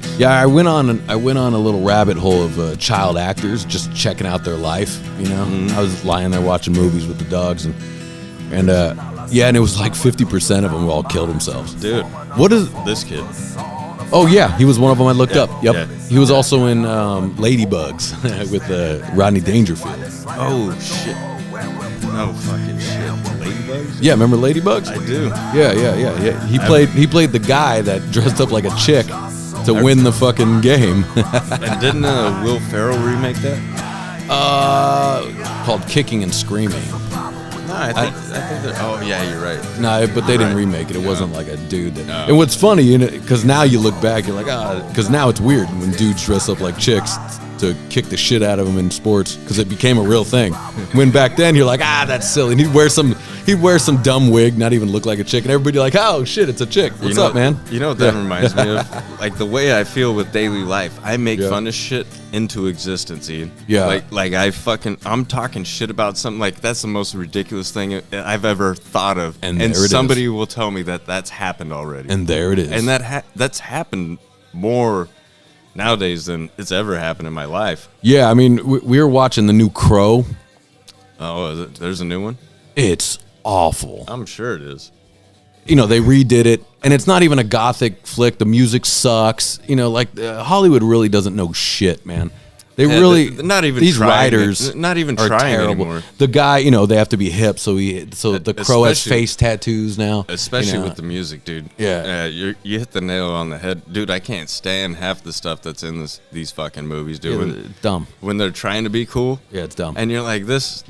face. Yeah, I went on a little rabbit hole of child actors, just checking out their life. I was lying there watching movies with the dogs, and and it was like 50% of them all killed themselves. Dude, what is this kid? Oh yeah, he was one of them I looked up. Yep, yeah. He was also in Ladybugs with Rodney Dangerfield. Oh shit! No fucking shit. Ladybugs? Yeah, remember Ladybugs? I do. Yeah. He played the guy that dressed up like a chick to win the fucking game. And didn't Will Ferrell remake that? Called Kicking and Screaming. No, I think oh yeah, you're right. No, but they didn't remake it. It wasn't like a dude that. No. And what's funny, because now you look back, you're like, because now it's weird when dudes dress up like chicks to kick the shit out of them in sports, because it became a real thing. When back then you're like, that's silly. And he'd wear some dumb wig, not even look like a chick, and everybody like, oh shit, it's a chick. What's up, man? You know what that reminds me of? Like the way I feel with daily life. I make fun of shit into existence, Ian. Yeah. Like I'm talking shit about something, like that's the most ridiculous thing I've ever thought of. And somebody will tell me that that's happened already. And there it is. And that's happened more nowadays than it's ever happened in my life. Yeah, I mean, we were watching the new Crow. Oh, is it? There's a new one? It's awful. I'm sure it is. They redid it, and it's not even a gothic flick. The music sucks. Hollywood really doesn't know shit, man. They really not even these trying, writers not even are trying terrible. anymore. The guy, they have to be hip, so the Crow has face tattoos now. Especially with the music, dude. Yeah, you hit the nail on the head, dude. I can't stand half the stuff that's in these fucking movies, dude. Yeah, dumb. When they're trying to be cool. Yeah, it's dumb. And you're like, this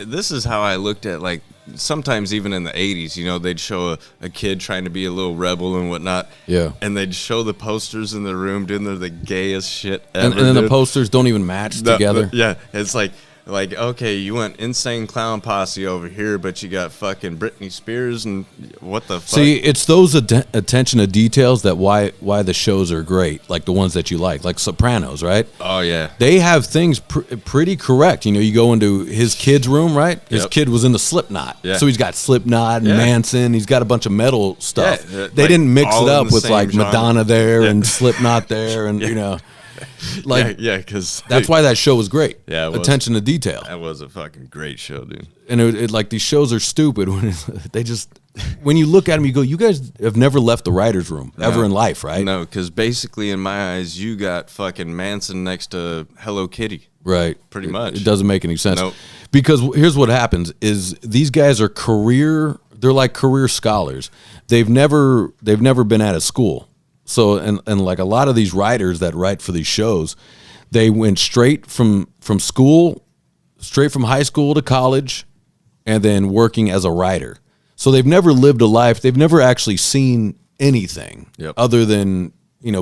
is how I looked at, like, sometimes even in the 80s, they'd show a kid trying to be a little rebel and whatnot. Yeah. And they'd show the posters in the room, dude, they're the gayest shit ever. And then the posters don't even match together. Yeah, it's like, okay, you went Insane Clown Posse over here, but you got fucking Britney Spears, and what the fuck? See, it's those attention to details that why the shows are great, like the ones that you like Sopranos, right? Oh, yeah. They have things pretty correct. You go into his kid's room, right? His kid was in the Slipknot. Yeah. So he's got Slipknot and Manson. He's got a bunch of metal stuff. Yeah, they didn't mix it up with, like, genre. Madonna there and Slipknot there and, because that's why that show was great. Yeah, attention to detail. That was a fucking great show, dude. And it like these shows are stupid when you look at them, you go, you guys have never left the writer's room ever in life, right? No, because basically in my eyes, you got fucking Manson next to Hello Kitty. Right. Pretty much. It doesn't make any sense. Nope. Because here's what happens is these guys are they're like career scholars. They've never been out of school. So, and like a lot of these writers that write for these shows, they went straight from school, straight from high school to college, and then working as a writer. So they've never lived a life. They've never actually seen anything other than,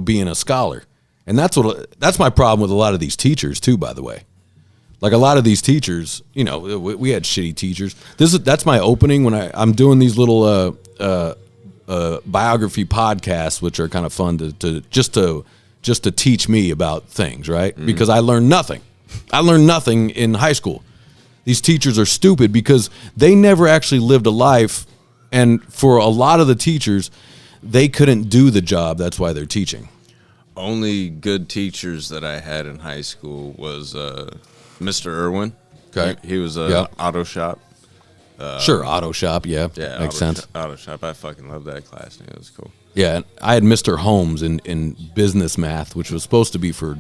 being a scholar. And that's my problem with a lot of these teachers too, by the way. Like a lot of these teachers, we had shitty teachers. That's my opening when I'm doing these little biography podcasts, which are kind of fun to teach me about things, right? Mm-hmm. Because I learned nothing. I learned nothing in high school. These teachers are stupid because they never actually lived a life, and for a lot of the teachers, they couldn't do the job. That's why they're teaching. Only good teachers that I had in high school was Mr. Irwin. Okay. He was auto shop. Sure, auto shop, yeah makes sense. Auto shop, I fucking love that class. It was cool. Yeah, and I had Mr. Holmes in business math, which was supposed to be for,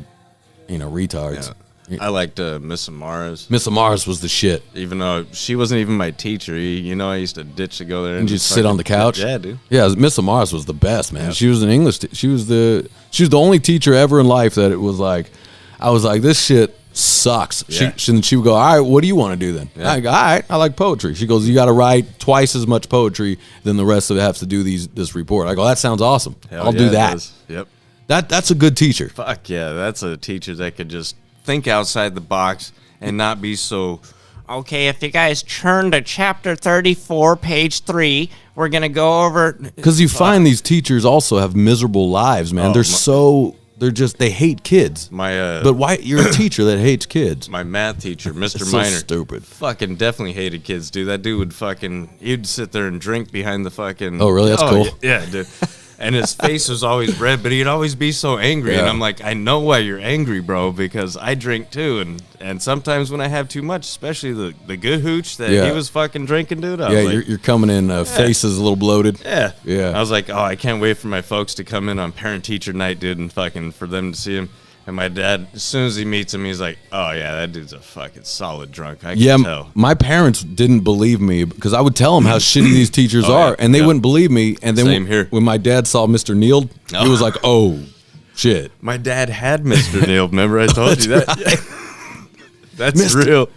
retards. Yeah. I liked Miss Amaris. Miss Amaris was the shit. Even though she wasn't even my teacher, I used to ditch to go there and just sit on the couch. Yeah, dude. Yeah, Miss Amaris was the best, man. Yep. She was an English. She was the only teacher ever in life that it was like, I was like, this shit sucks. Yeah. She would go, all right, what do you want to do then? Yeah. I go, all right, I like poetry. She goes, you got to write twice as much poetry than the rest of it have to do this report. I go, that sounds awesome. I'll do that. Yep. That's a good teacher. Fuck yeah, that's a teacher that could just think outside the box and not be so, okay, if you guys turn to chapter 34, page 3, we're going to go over. Because you find these teachers also have miserable lives, man. They hate kids. But why? You're a teacher that hates kids. My math teacher, Mr. So Minor. Stupid. Fucking definitely hated kids, dude. That dude would he'd sit there and drink behind the fucking. Oh, really? That's cool. Yeah, dude. And his face was always red, but he'd always be so angry. Yeah. And I'm like, I know why you're angry, bro, because I drink too. And sometimes when I have too much, especially the good hooch that he was fucking drinking, dude. I was like, you're coming in, faces a little bloated. yeah. Yeah. I was like, oh, I can't wait for my folks to come in on parent-teacher night, dude, and fucking for them to see him. And my dad, as soon as he meets him, he's like, oh, yeah, that dude's a fucking solid drunk. I can tell. My parents didn't believe me because I would tell them how shitty these teachers are, and they wouldn't believe me. And then Same here. when my dad saw Mr. Neal, he was like, oh, shit. My dad had Mr. Neal. Remember I told you that? Right. That's real.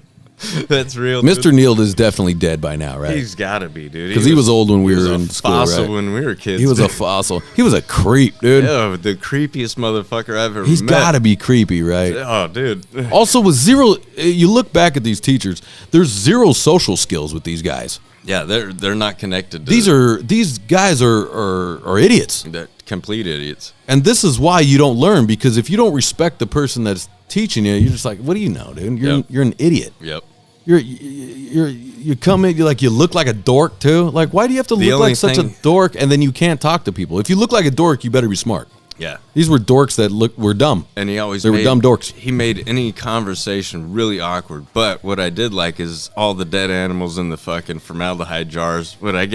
That's real. Mr. Dude. Neal is definitely dead by now, right? He's got to be, dude. Because he was old when we were in school, fossil right? when we were kids. He was a fossil. He was a creep, dude. Yeah, the creepiest motherfucker I've ever He's met. got to be creepy, right? Oh, dude. Also, with zero, you look back at these teachers. There's zero social skills with these guys. Yeah, they're not connected. These guys are idiots. They're complete idiots. And this is why you don't learn, because if you don't respect the person that's teaching you, you're just like, what do you know, dude? You're an idiot. Yep. You come in, you look like a dork too. Like, why do you have to look like such a dork and then you can't talk to people? If you look like a dork, you better be smart. Yeah. These were dorks that were dumb. And he always were dumb dorks. He made any conversation really awkward. But what I did like is all the dead animals in the fucking formaldehyde jars. Which I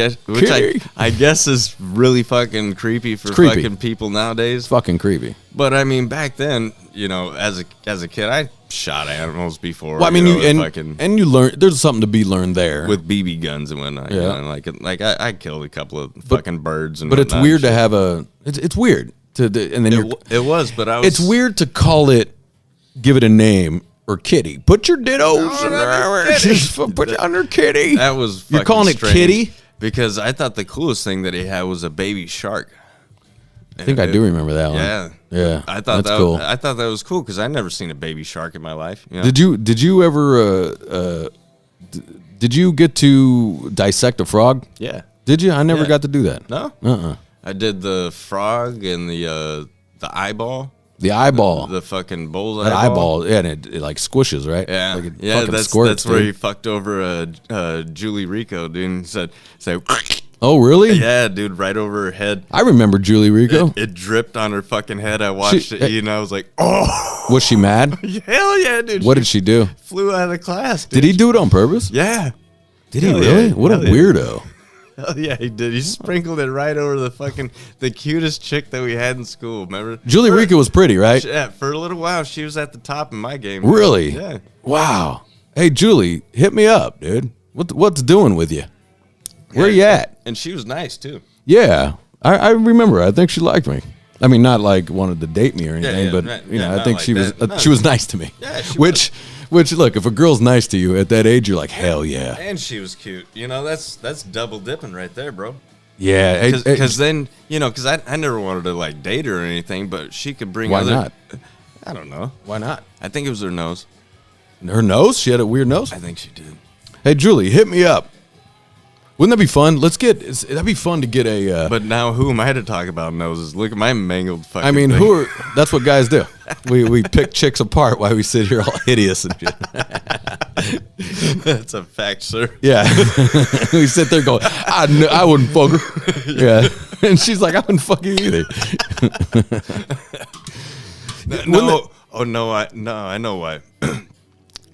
guess is really fucking creepy for fucking people nowadays. It's fucking creepy. But I mean, back then, as a kid, I shot animals before. Well, I mean, and you learn. There's something to be learned there with BB guns and whatnot. Yeah. Like I killed a couple of fucking birds and. But it's weird to have a. It's weird. And then it was, but I was. It's weird to call it, give it a name, or kitty. Put your dittos put it under kitty. That was you're calling it kitty because I thought the coolest thing that he had was a baby shark. I think I do remember that one. Yeah. I thought that's cool. I thought that was cool because I never seen a baby shark in my life. Did you ever? Did you get to dissect a frog? Yeah. Did you? I never got to do that. No. I did the frog and the eyeball. The eyeball. The fucking bull's eyeball. Yeah, and it like squishes, right? Yeah. Like that's where he fucked over Julie Rico, dude, and said, oh, really? Yeah, dude, right over her head. I remember Julie Rico. It dripped on her fucking head. I watched it, and I was like, oh. Was she mad? Hell yeah, dude. What did she do? Flew out of the class, dude. Did he do it on purpose? Yeah. Did he really? What a weirdo. Hell yeah, he did. He sprinkled it right over the cutest chick that we had in school. Remember? Julie Rico was pretty, right? Yeah, for a little while, she was at the top in my game. Really? Yeah. Wow. Hey, Julie, hit me up, dude. What's doing with you? Where you at? And she was nice too. Yeah, I remember. I think she liked me. I mean, not like wanted to date me or anything, but I think like she was nice to me. Yeah, Which look, if a girl's nice to you at that age, you're like, hell yeah. And she was cute. That's double dipping right there, bro. Yeah, because then because I never wanted to like date her or anything, but she could bring. Why not? I don't know. Why not? I think it was her nose. Her nose? She had a weird nose? I think she did. Hey, Julie, hit me up. Wouldn't that be fun? That'd be fun to get a. But now, who am I to talk about noses? Look at my mangled fucking. I mean, thing. That's what guys do. We pick chicks apart while we sit here all hideous and shit. That's a fact, sir. Yeah, we sit there going, I wouldn't fuck her. Yeah, and she's like, I wouldn't fuck you either. I know why.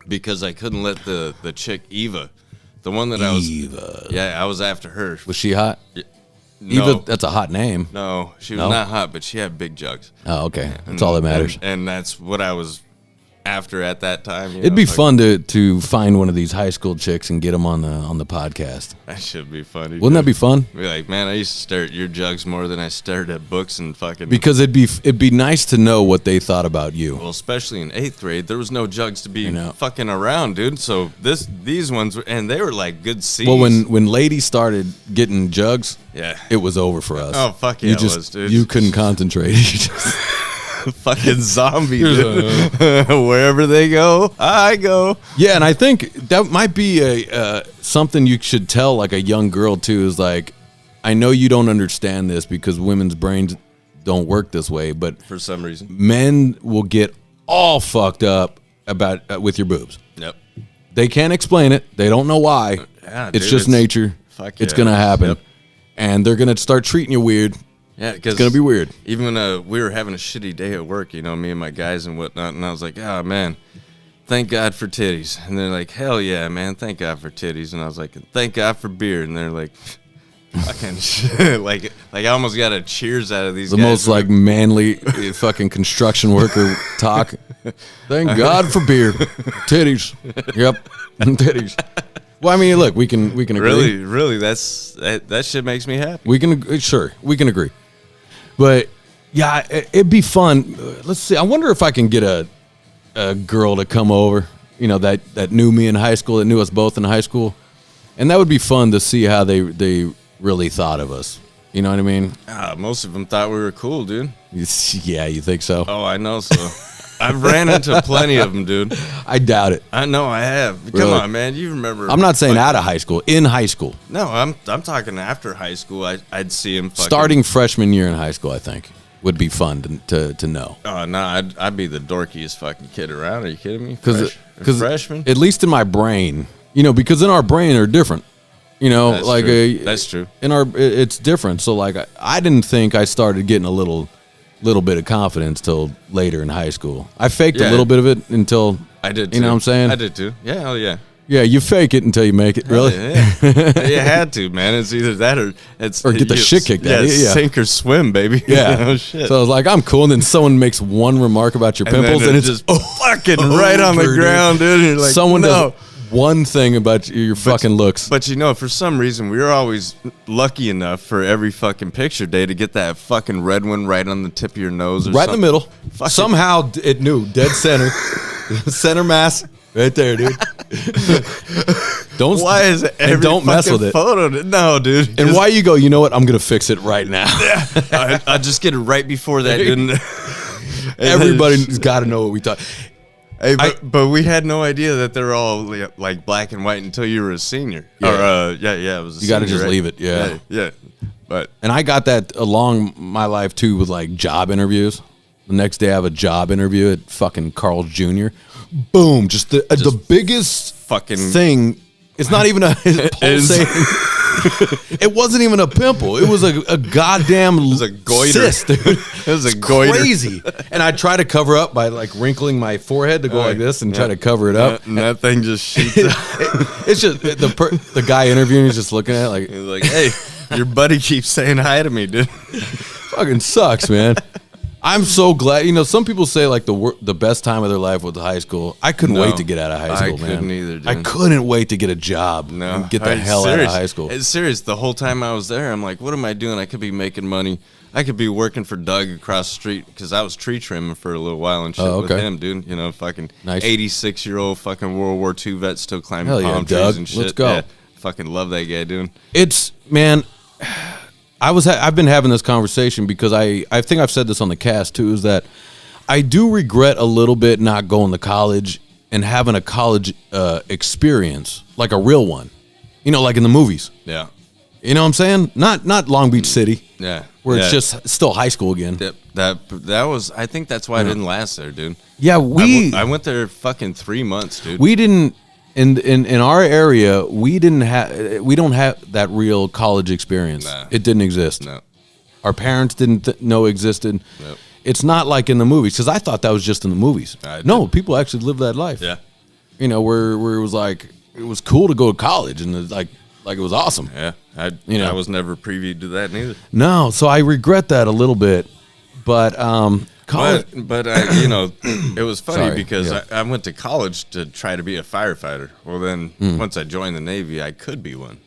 Because I couldn't let the chick Eva. The one that I was after her. Was she hot? No. Eva, that's a hot name. No, she was not hot, but she had big jugs. Oh, okay. That's all that matters. And that's what I was after at that time. It'd be fun to find one of these high school chicks and get them on the podcast. That should be funny. Wouldn't that be fun? Be like, man, I used to stare at your jugs more than I stared at books and fucking. Because it'd be nice to know what they thought about you. Well, especially in 8th grade, there was no jugs to be fucking around, dude. So these ones and they were like good C's. Well, when ladies started getting jugs, it was over for us. Oh fuck yeah, it was, dude. You couldn't concentrate. You just fucking zombie. Wherever they go, I go. Yeah, and I think that might be something you should tell like a young girl too. Is like, I know you don't understand this because women's brains don't work this way, but for some reason, men will get all fucked up about with your boobs. Yep. They can't explain it. They don't know why. Yeah, it's just nature. Fuck it's gonna happen, and they're gonna start treating you weird. Yeah, because it's gonna be weird. Even we were having a shitty day at work, you know, me and my guys and whatnot, and I was like, oh man, thank God for titties. And they're like, hell yeah, man, thank God for titties. And I was like, thank God for beer. And they're like, fucking shit. Like I almost got a cheers out of these the guys. Most like manly fucking construction worker talk. Thank God for beer. Titties. Yep. Titties. Well, I mean, look, we can agree. Really, that shit makes me happy. We can agree. But yeah, it'd be fun. Let's see. I wonder if I can get a girl to come over, you know, that knew me in high school, that knew us both in high school, and that would be fun to see how they really thought of us. You know what I mean? Most of them thought we were cool, dude. Yeah, you think so? Oh, I know so. I've ran into plenty of them, dude. I doubt it. I know I have. Really? Come on, man. You remember? I'm not saying out of high school. In high school. No, I'm talking after high school. I'd see him. Starting freshman year in high school, I think, would be fun to know. Oh no, I'd be the dorkiest fucking kid around. Are you kidding me? Because freshman, at least in my brain, you know, because in our brain they're different. You know, that's like true. That's true. It's different. So like I didn't think I started getting a little bit of confidence till later in high school. I faked a little bit of it until I did. You know what I'm saying? I did too. Yeah, hell yeah. Yeah, you fake it until you make it. Really? Yeah. You had to, man. It's either that or get the shit kicked out of you. Yeah, sink or swim, baby. Yeah. Oh shit. So I was like, I'm cool, and then someone makes one remark about your pimples, and it's just fucking right on the ground, dude. And you're like, someone does one thing about your fucking looks. But you know, for some reason, we were always lucky enough for every fucking picture day to get that fucking red one right on the tip of your nose, or right in the middle. Somehow it knew dead center, center mass, right there, dude. Why is it every don't mess with it? Photo? No, dude. And why you go? You know what? I'm gonna fix it right now. Yeah, I just get it right before that, didn't. Everybody's got to know what we thought. Hey, but we had no idea that they're all like black and white until you were a senior. Yeah. Or it was. You got to just leave it. Yeah. But and I got that along my life too with like job interviews. The next day I have a job interview at fucking Carl's Jr. Boom, just the biggest fucking thing. It's not even a pulsating. It wasn't even a pimple. It was a goddamn cyst, dude. It was a goiter. Crazy. And I try to cover up by like wrinkling my forehead to go like this and try to cover it up. And that thing just sheets out. It's just the guy interviewing is just looking at it like, he's like, hey, your buddy keeps saying hi to me, dude. Fucking sucks, man. I'm so glad. You know, some people say like the best time of their life was high school. I couldn't wait to get out of high school, man. I couldn't either, dude. I couldn't wait to get a job and get the hell out of high school. It's serious. The whole time I was there, I'm like, what am I doing? I could be making money. I could be working for Doug across the street because I was tree trimming for a little while and shit with him, dude. You know, fucking nice. 86-year-old fucking World War II vet still climbing palm trees and shit. Let's go. Yeah, fucking love that guy, dude. It's, man... I've been having this conversation because I think I've said this on the cast too, is that I do regret a little bit not going to college and having a college experience, like a real one, you know, like in the movies. Yeah. You know what I'm saying? Not Long Beach City. Yeah. Where it's just still high school again. That was, I think that's why I didn't last there, dude. Yeah, I went there fucking 3 months, dude. We didn't. In our area, we don't have that real college experience. Nah. It didn't exist. No. Our parents didn't know existed. Nope. It's not like in the movies, because I thought that was just in the movies. No, people actually live that life. Yeah. You know, where it was like, it was cool to go to college, and it was awesome. Yeah. I was never privy to that neither. No, so I regret that a little bit, but college. But you know, it was funny because I went to college to try to be a firefighter. Well, then once I joined the Navy, I could be one.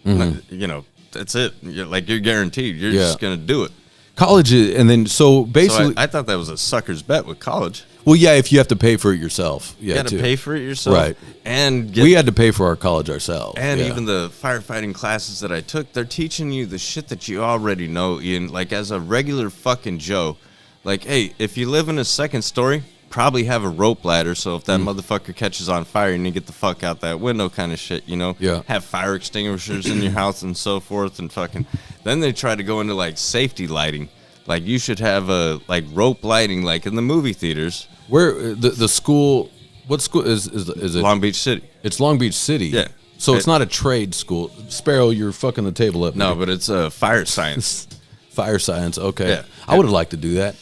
You know, that's it. You're guaranteed. You're just gonna do it. College, and then so basically, I thought that was a sucker's bet with college. Well, yeah, if you have to pay for it yourself, you got to pay for it yourself, right? And we had to pay for our college ourselves, and even the firefighting classes that I took, they're teaching you the shit that you already know, Ian. Like as a regular fucking Joe. Like, hey, if you live in a second story, probably have a rope ladder, so if that motherfucker catches on fire, you need to get the fuck out that window kind of shit, you know? Yeah. Have fire extinguishers in your house and so forth and fucking... Then they try to go into, like, safety lighting. Like, you should have a, like, rope lighting, like in the movie theaters. Where, the school... What school is it? Long Beach City. It's Long Beach City. Yeah. So it's not a trade school. Sparrow, you're fucking the table up. No, but it's fire science. Fire science. Okay. Yeah. I would have liked to do that.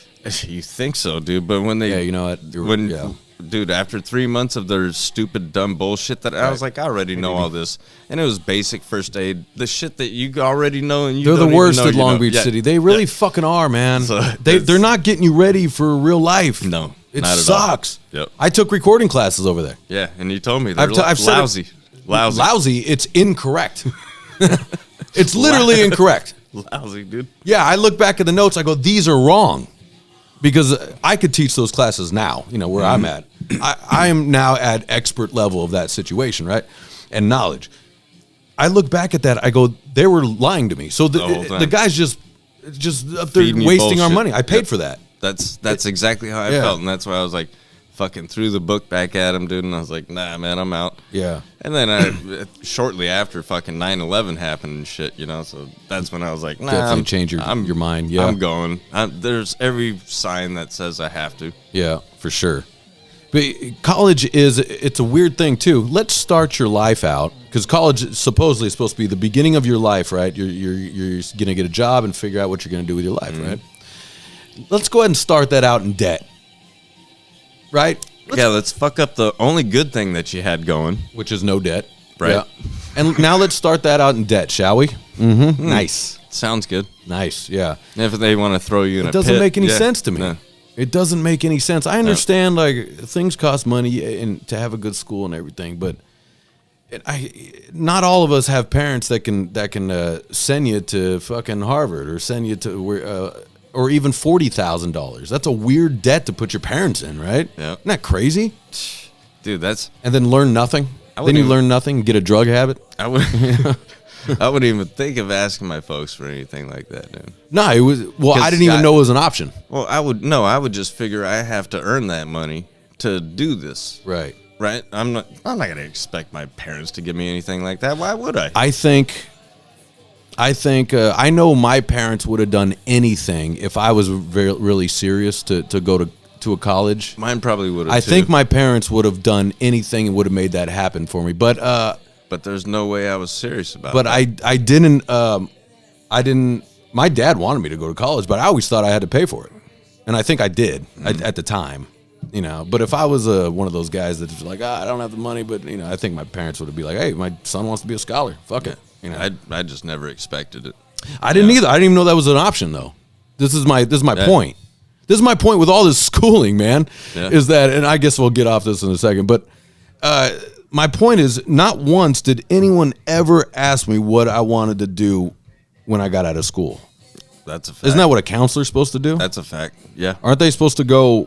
You think so, dude? But when they, Yeah, you know what? Dude, after 3 months of their stupid, dumb bullshit, that I was like, I already know all this, and it was basic first aid, the shit that you already know, and they're the worst at Long Beach City. They really fucking are, man. So they're not getting you ready for real life. No, it not sucks. At all. Yep. I took recording classes over there. Yeah, and you told me they're lousy. It's incorrect. It's literally incorrect. Lousy, dude. Yeah, I look back at the notes. I go, these are wrong. Because I could teach those classes now, where I'm at. I am now at expert level of that situation, right? And knowledge. I look back at that, I go, they were lying to me. So the guy's just up there wasting our money. I paid for that. That's exactly how I felt, and that's why I was like, fucking threw the book back at him, dude, and I was like, nah, man, I'm out. Yeah. And then shortly after, fucking 9/11 happened and shit, so that's when I was like, nah, definitely change your mind. Yeah, I'm going. There's every sign that says I have to. Yeah, for sure. But college it's a weird thing too. Let's start your life out, because college supposedly is supposed to be the beginning of your life, right? You're gonna get a job and figure out what you're gonna do with your life, right? Let's go ahead and start that out in debt. Right? Let's fuck up the only good thing that you had going, which is no debt. Right. Yeah. And now let's start that out in debt, shall we? Mm-hmm. Nice. Sounds good. Nice, yeah. If they want to throw you in a pit. It doesn't make any sense to me. No. It doesn't make any sense. I understand, things cost money and to have a good school and everything, but not all of us have parents that can send you to fucking Harvard or send you to or even $40,000. That's a weird debt to put your parents in, right? Yeah. Isn't that crazy? Dude, and then learn nothing? Then you learn nothing and get a drug habit? I wouldn't even think of asking my folks for anything like that, dude. No, I didn't even know it was an option. Well, I would just figure I have to earn that money to do this. Right. Right? I'm not going to expect my parents to give me anything like that. Why would I? I think I know my parents would have done anything if I was really serious to go to a college. Mine probably would have. I think my parents would have done anything and would have made that happen for me. But there's no way I was serious about it. But I didn't. My dad wanted me to go to college, but I always thought I had to pay for it, and I think I did at the time. But if I was one of those guys that was like, I don't have the money, but I think my parents would be like, hey, my son wants to be a scholar. Fuck it. I just never expected it. I didn't either. I didn't even know that was an option, though. This is my point. This is my point with all this schooling, man. Yeah. Is that, and I guess we'll get off this in a second, but my point is, not once did anyone ever ask me what I wanted to do when I got out of school. That's a fact. Isn't that what a counselor's supposed to do? That's a fact. Yeah. Aren't they supposed to go,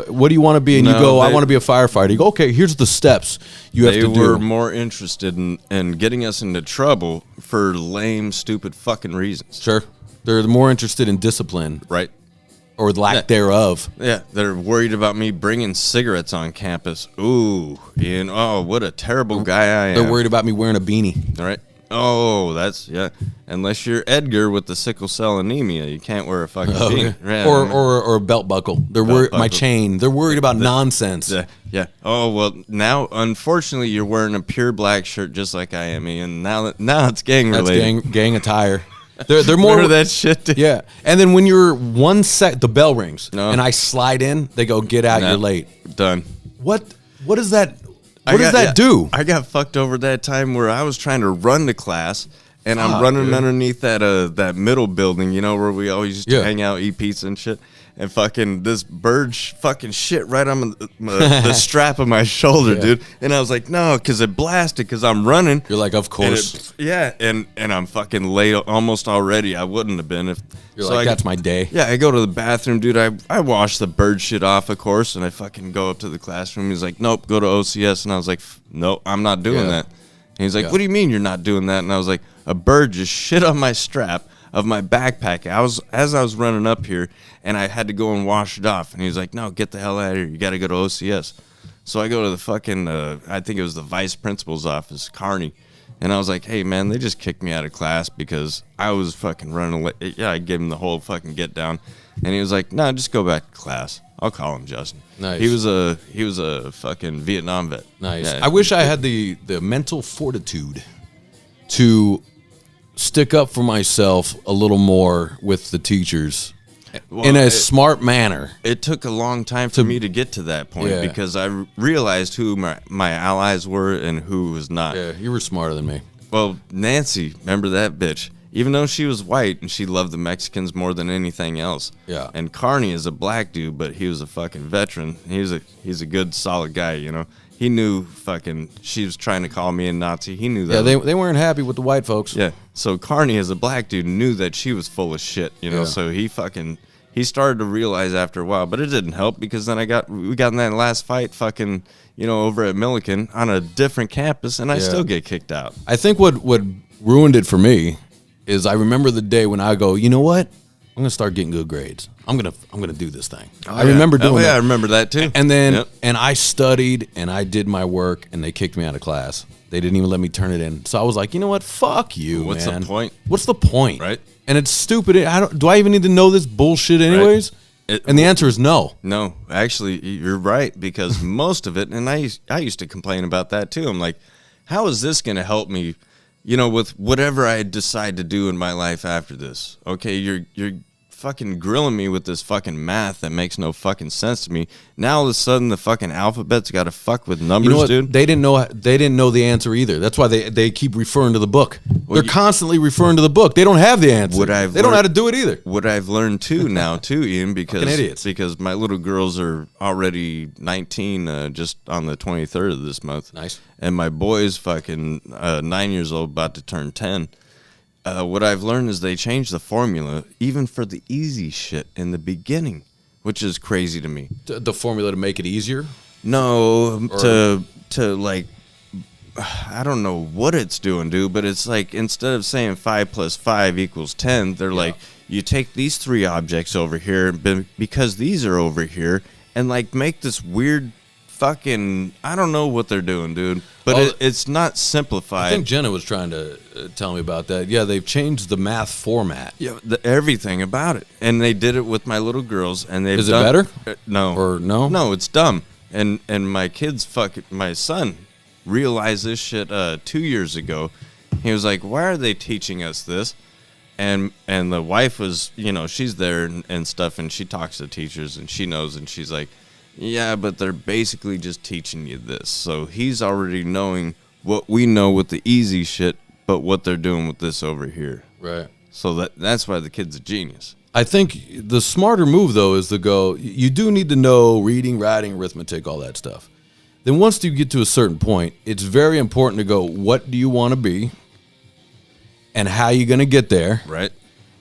what do you want to be? And you go, I want to be a firefighter. You go, okay, here's the steps you have to do. They were more interested in getting us into trouble for lame, stupid fucking reasons. Sure. They're more interested in discipline. Right. Or lack thereof. Yeah. They're worried about me bringing cigarettes on campus. Ooh. Ian, what a terrible guy I am. They're worried about me wearing a beanie. All right. Oh, unless you're Edgar with the sickle cell anemia, you can't wear a fucking beanie. Yeah. Or a belt buckle. They're worried. My chain. They're worried about nonsense. Yeah. Oh well. Now, unfortunately, you're wearing a pure black shirt, just like I am, Ian. Now it's gang related. That's gang attire. They're more remember that shit. Dude? Yeah. And then when you're the bell rings and I slide in, they go, get out. You're late. Done. What is that? What does that do? I got fucked over that time where I was trying to run to class, and I'm running underneath that middle building, where we always used to hang out, eat pizza and shit. And fucking this bird fucking shit right on the strap of my shoulder, dude. And I was like, no, because it blasted because I'm running. You're like, of course. And I'm fucking late almost already. I wouldn't have been if. You're like, that's my day. Yeah, I go to the bathroom, dude. I wash the bird shit off, of course, and I fucking go up to the classroom. He's like, nope, go to OCS. And I was like, no, I'm not doing that. And he's like, what do you mean you're not doing that? And I was like, a bird just shit on my strap of my backpack. As I was running up here, and I had to go and wash it off. And he was like, no, get the hell out of here. You got to go to OCS. So I go to the fucking, I think it was the vice principal's office, Carney. And I was like, hey, man, they just kicked me out of class because I was fucking running late. Yeah, I gave him the whole fucking get down. And he was like, no, just go back to class. I'll call him Justin. Nice. He was a fucking Vietnam vet. Nice. Yeah. I wish I had the mental fortitude to stick up for myself a little more with the teachers in a smart manner. It took a long time for me to get to that point because I realized who my allies were and who was not. Yeah, you were smarter than me. Well, Nancy, remember that bitch? Even though she was white and she loved the Mexicans more than anything else. Yeah. And Carney is a black dude, but he was a fucking veteran. He's a good, solid guy, you know. He knew fucking she was trying to call me a Nazi. He knew that. Yeah, they weren't happy with the white folks. Yeah. So Carney, as a black dude, knew that she was full of shit, you know. So he started to realize after a while, but it didn't help because then we got in that last fight, fucking, you know, over at Milliken on a different campus, and I still get kicked out. I think what ruined it for me is I remember the day when I go, you know what? I'm gonna start getting good grades. I'm gonna do this thing. I remember doing that. Yeah, I remember that too. And then and I studied and I did my work and they kicked me out of class. They didn't even let me turn it in. So I was like, you know what? Fuck you, What's man. the point? What's the point? Right. And it's stupid. Do I even need to know this bullshit anyways? Right. And the answer is no. No, actually, you're right because most of it, and I used to complain about that too. I'm like, how is this gonna help me? You know, with whatever I decide to do in my life after this. Okay, you're fucking grilling me with this fucking math that makes no fucking sense to me. Now all of a sudden the fucking alphabet's got to fuck with numbers, you know what? dude. They didn't know the answer either. That's why they keep referring to the book. They're constantly referring to the book. They don't have the answer. They don't know how to do it either. What I've learned too now too, Ian, because my little girls are already 19, just on the 23rd of this month. Nice. And my boy's fucking 9 years old, about to turn 10. What I've learned is they changed the formula even for the easy shit in the beginning, which is crazy to me. The formula to make it easier? No, to like, I don't know what it's doing, dude, but it's like instead of saying 5 + 5 = 10, they're like, you take these 3 objects over here because these are over here, and like make this weird fucking, I don't know what they're doing, dude, but it's not simplified. I think Jenna was trying to tell me about that. Yeah, they've changed the math format. Yeah, everything about it, and they did it with my little girls, and they've Is it better? No, or no? No, it's dumb. And my kids, my son, realized this shit 2 years ago. He was like, "Why are they teaching us this?" And the wife was, you know, she's there and stuff, and she talks to teachers, and she knows, and she's like, yeah, but they're basically just teaching you this. So he's already knowing what we know with the easy shit, but what they're doing with this over here. Right. So that's why the kid's a genius. I think the smarter move, though, is to go, you do need to know reading, writing, arithmetic, all that stuff. Then once you get to a certain point, it's very important to go, what do you want to be? And how you going to get there? Right.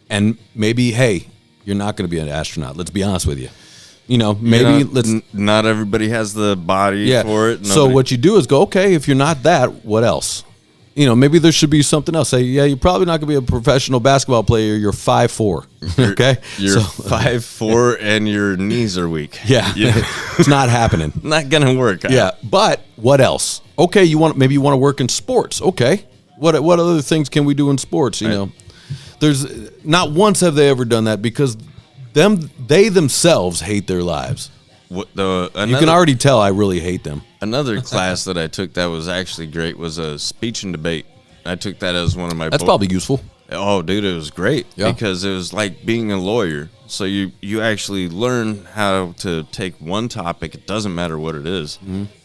And maybe, hey, you're not going to be an astronaut. Let's be honest with you. You know, maybe not everybody has the body for it. So what you do is go, okay, if you're not that, what else? You know, maybe there should be something else. Say, yeah, you're probably not going to be a professional basketball player. You're 5'4". Okay? You're 5'4" and your knees are weak. Yeah. It's not happening. Not going to work out. Yeah, but what else? Okay, maybe you want to work in sports. Okay. What other things can we do in sports, you know? There's not once have they ever done that because they themselves hate their lives. You can already tell I really hate them. Another class that I took that was actually great was a speech and debate. I took that as one of my. That's probably useful. Oh, dude, it was great because it was like being a lawyer. So you actually learn how to take one topic. It doesn't matter what it is,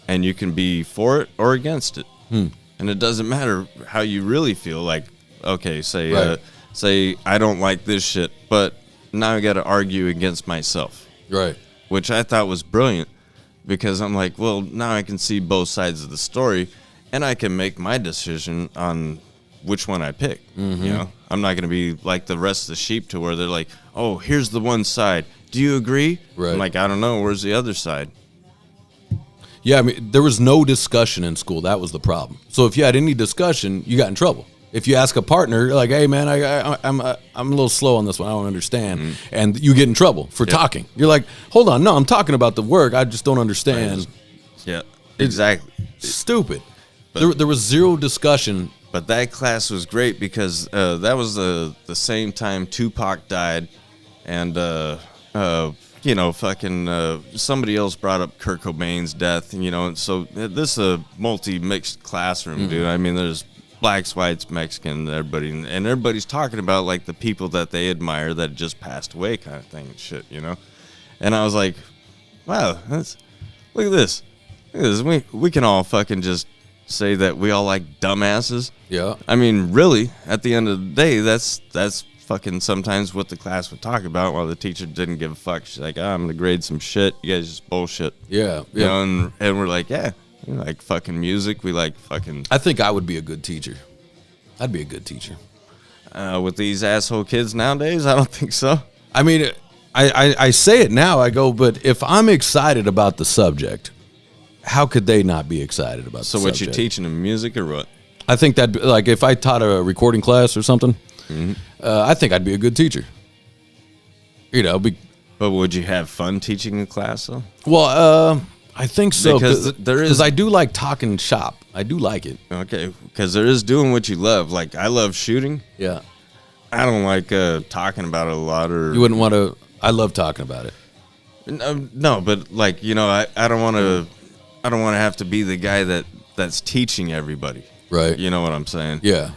and you can be for it or against it. And it doesn't matter how you really feel. Like, okay, say I don't like this shit, but now I got to argue against myself. Right. Which I thought was brilliant because I'm like, well, now I can see both sides of the story and I can make my decision on which one I pick. You know, I'm not going to be like the rest of the sheep to where they're like, oh, here's the one side. Do you agree? Right. I'm like, I don't know. Where's the other side? Yeah, I mean, there was no discussion in school. That was the problem. So if you had any discussion, you got in trouble. If you ask a partner, you're like, hey, man, I'm a little slow on this one. I don't understand. And you get in trouble for talking. You're like, hold on. No, I'm talking about the work. I just don't understand. Yeah, exactly. Stupid. There was zero discussion. But that class was great because that was the same time Tupac died. And, you know, fucking somebody else brought up Kurt Cobain's death. You know, and so this is a multi-mixed classroom, dude. I mean, there's blacks, whites, Mexican, everybody, and everybody's talking about like the people that they admire that just passed away, kind of thing and shit, you know. And I was like, wow, look at this. We can all fucking just say that we all like dumbasses. Yeah. I mean, really, at the end of the day, that's fucking sometimes what the class would talk about while the teacher didn't give a fuck. She's like, I'm gonna grade some shit. You guys just bullshit. Yeah. You know, and we're like, yeah, we like fucking music. We like fucking. I think I would be a good teacher. I'd be a good teacher. With these asshole kids nowadays, I don't think so. I mean, I say it now. I go, but if I'm excited about the subject, how could they not be excited about the subject? So what, you teaching them music or what? I think that, like, if I taught a recording class or something, I think I'd be a good teacher. You know, but would you have fun teaching a class though? Well, I think so, because I do like talking shop. I do like it. Okay, because there is doing what you love. Like, I love shooting. Yeah. I don't like talking about it a lot. Or you wouldn't want to. I love talking about it. No, but like, you know, I don't want to. I don't want to have to be the guy that's teaching everybody. Right. You know what I'm saying? Yeah.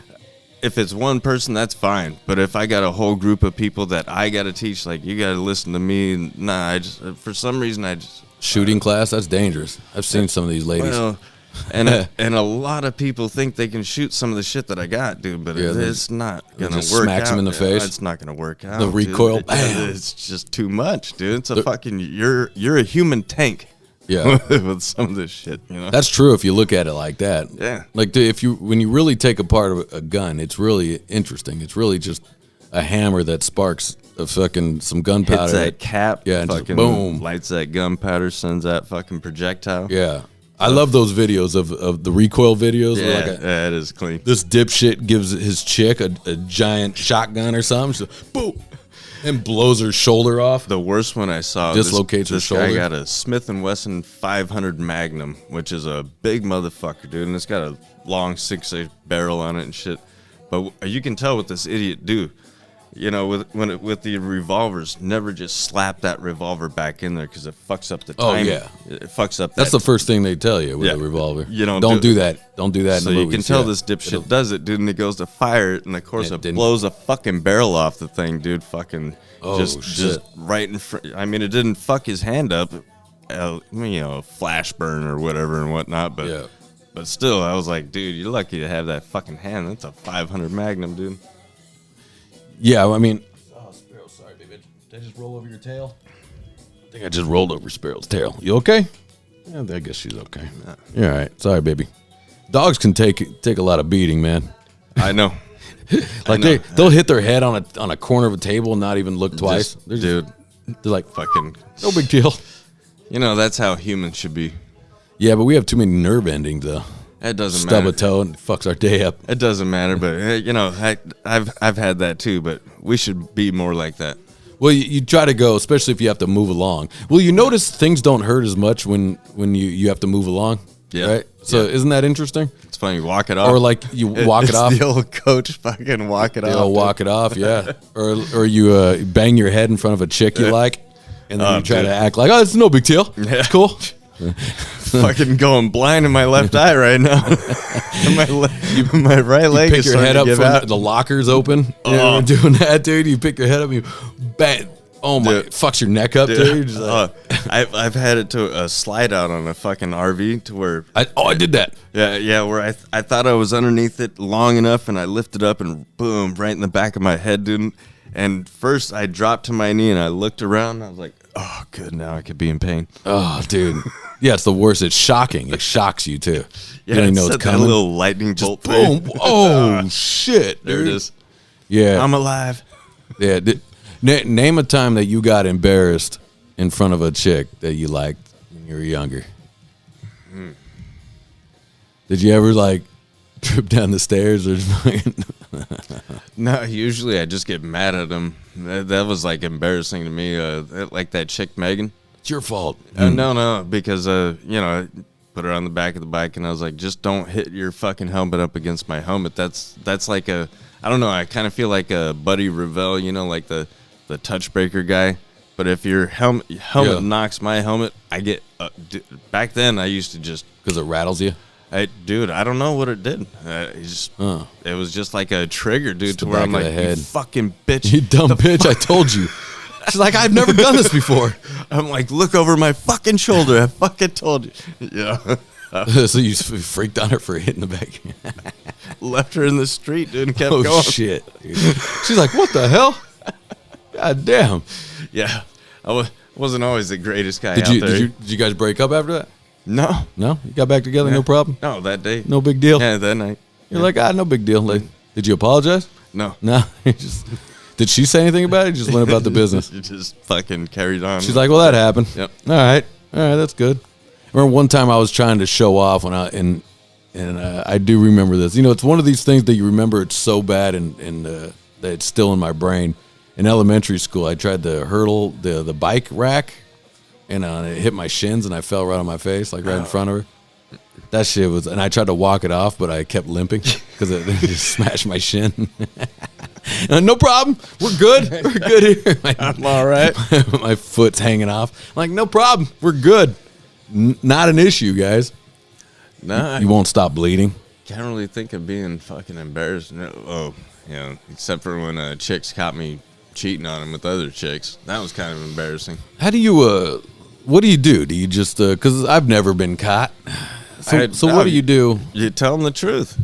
If it's one person, that's fine. But if I got a whole group of people that I got to teach, like, you got to listen to me. Nah, I just, for some reason, shooting class, that's dangerous. I've seen some of these ladies. Well, and a lot of people think they can shoot some of the shit that I got, dude. But it's not gonna just work. Smacks them in the face. It's not gonna work out. The recoil, dude. It's just too much, dude. It's a fucking. You're a human tank. Yeah, with some of this shit, you know. That's true if you look at it like that. Yeah, like when you really take apart a gun, it's really interesting. It's really just a hammer that sparks some gunpowder. Hits that cap, yeah, and fucking just boom, lights that gunpowder, sends that fucking projectile. Yeah, I love those videos of the recoil videos. Yeah, where yeah, it is clean. This dipshit gives his chick a giant shotgun or something. She's like, boom. And blows her shoulder off. The worst one I saw. Dislocates her shoulder. This guy got a Smith & Wesson 500 Magnum, which is a big motherfucker, dude. And it's got a long 6-inch barrel on it and shit. But you can tell what this idiot do. You know, with the revolvers, never just slap that revolver back in there because it fucks up the timing. Oh, yeah. It fucks up. That's the first thing they tell you with a revolver. You don't do that. Don't do that. So in the you movies. can tell this dipshit does it, dude, and he goes to fire it, and of course it blows a fucking barrel off the thing, dude. Fucking just right in front. I mean, it didn't fuck his hand up, flash burn or whatever and whatnot, but but still, I was like, dude, you're lucky to have that fucking hand. That's a 500 Magnum, dude. Yeah, I mean, Sparrow, sorry, baby. Did I just roll over your tail? I think I just rolled over Sparrow's tail. You okay? Yeah, I guess she's okay. Yeah, all right. Sorry, baby. Dogs can take a lot of beating, man. I know. They'll hit their head on a corner of a table and not even look twice. They're like, fucking no big deal. You know, that's how humans should be. Yeah, but we have too many nerve endings, though. It doesn't matter. Stub a toe and it fucks our day up. It doesn't matter, but you know, I've had that too. But we should be more like that. Well, you try to go, especially if you have to move along. Well, you notice things don't hurt as much when you have to move along. Yeah. Right. So isn't that interesting? It's funny. You walk it off, or like you walk it off. The old coach fucking walk it off. Walk it off. Yeah. or you bang your head in front of a chick you like, and then you try to act like, oh, it's no big deal. Yeah. It's cool. Fucking going blind in my left eye right now. my right leg. You pick your head up from the lockers open. You're doing that, dude. You pick your head up, and you bang. Oh my! Dude. Fucks your neck up, dude. I've had it to a slide out on a fucking RV to where I did that. Yeah. Where I thought I was underneath it long enough, and I lifted up and boom, right in the back of my head, dude. And first I dropped to my knee and I looked around. And I was like, oh, good. Now I could be in pain. Oh, dude. Yeah, it's the worst. It's shocking. It shocks you too. Yeah, you don't know it's coming. That little lightning bolt. Boom. Oh shit! There it is. Yeah, I'm alive. Yeah. Name a time that you got embarrassed in front of a chick that you liked when you were younger. Did you ever like trip down the stairs or something? No, usually I just get mad at them. That was like embarrassing to me. Like that chick Megan. It's your fault. No, because I put her on the back of the bike and I was like, just don't hit your fucking helmet up against my helmet. That's like I don't know. I kind of feel like a Buddy Revell, like the touch breaker guy. But if your helmet knocks my helmet, I get. Back then, I used to just because it rattles you. Dude, I don't know what it did. It was just like a trigger, dude, Just to the where I'm back of like, the head. you fucking bitch. You dumb bitch, I told you. She's like, I've never done this before. I'm like, look over my fucking shoulder. I fucking told you. Yeah. So you freaked on her for hitting the back. Left her in the street, dude, and kept Oh, going. shit. Dude. She's like, what the hell? God damn. Yeah. Wasn't always the greatest guy Did out you, there. did you guys break up after that? No. No? You got back together, no problem? No, that day. No big deal? Yeah, that night. You're like, no big deal. Like, did you apologize? No. No. Did she say anything about it? You just went about the business. You just fucking carried on. She's like, well, that happened. Yep. All right, that's good. I remember one time I was trying to show off and I do remember this. You know, it's one of these things that you remember it's so bad and that it's still in my brain. In elementary school, I tried to hurdle the bike rack, and it hit my shins, and I fell right on my face, like right in front of her. That shit was, and I tried to walk it off, but I kept limping because it just smashed my shin. No problem. We're good. We're good here. I'm all right. My foot's hanging off. I'm like, no problem. We're good. Not an issue, guys. No, You won't stop bleeding. can't really think of being fucking embarrassed. Except for when chicks caught me cheating on him with other chicks. That was kind of embarrassing. How do you, what do you do? Do you just, because I've never been caught. So what do you do? You tell them the truth.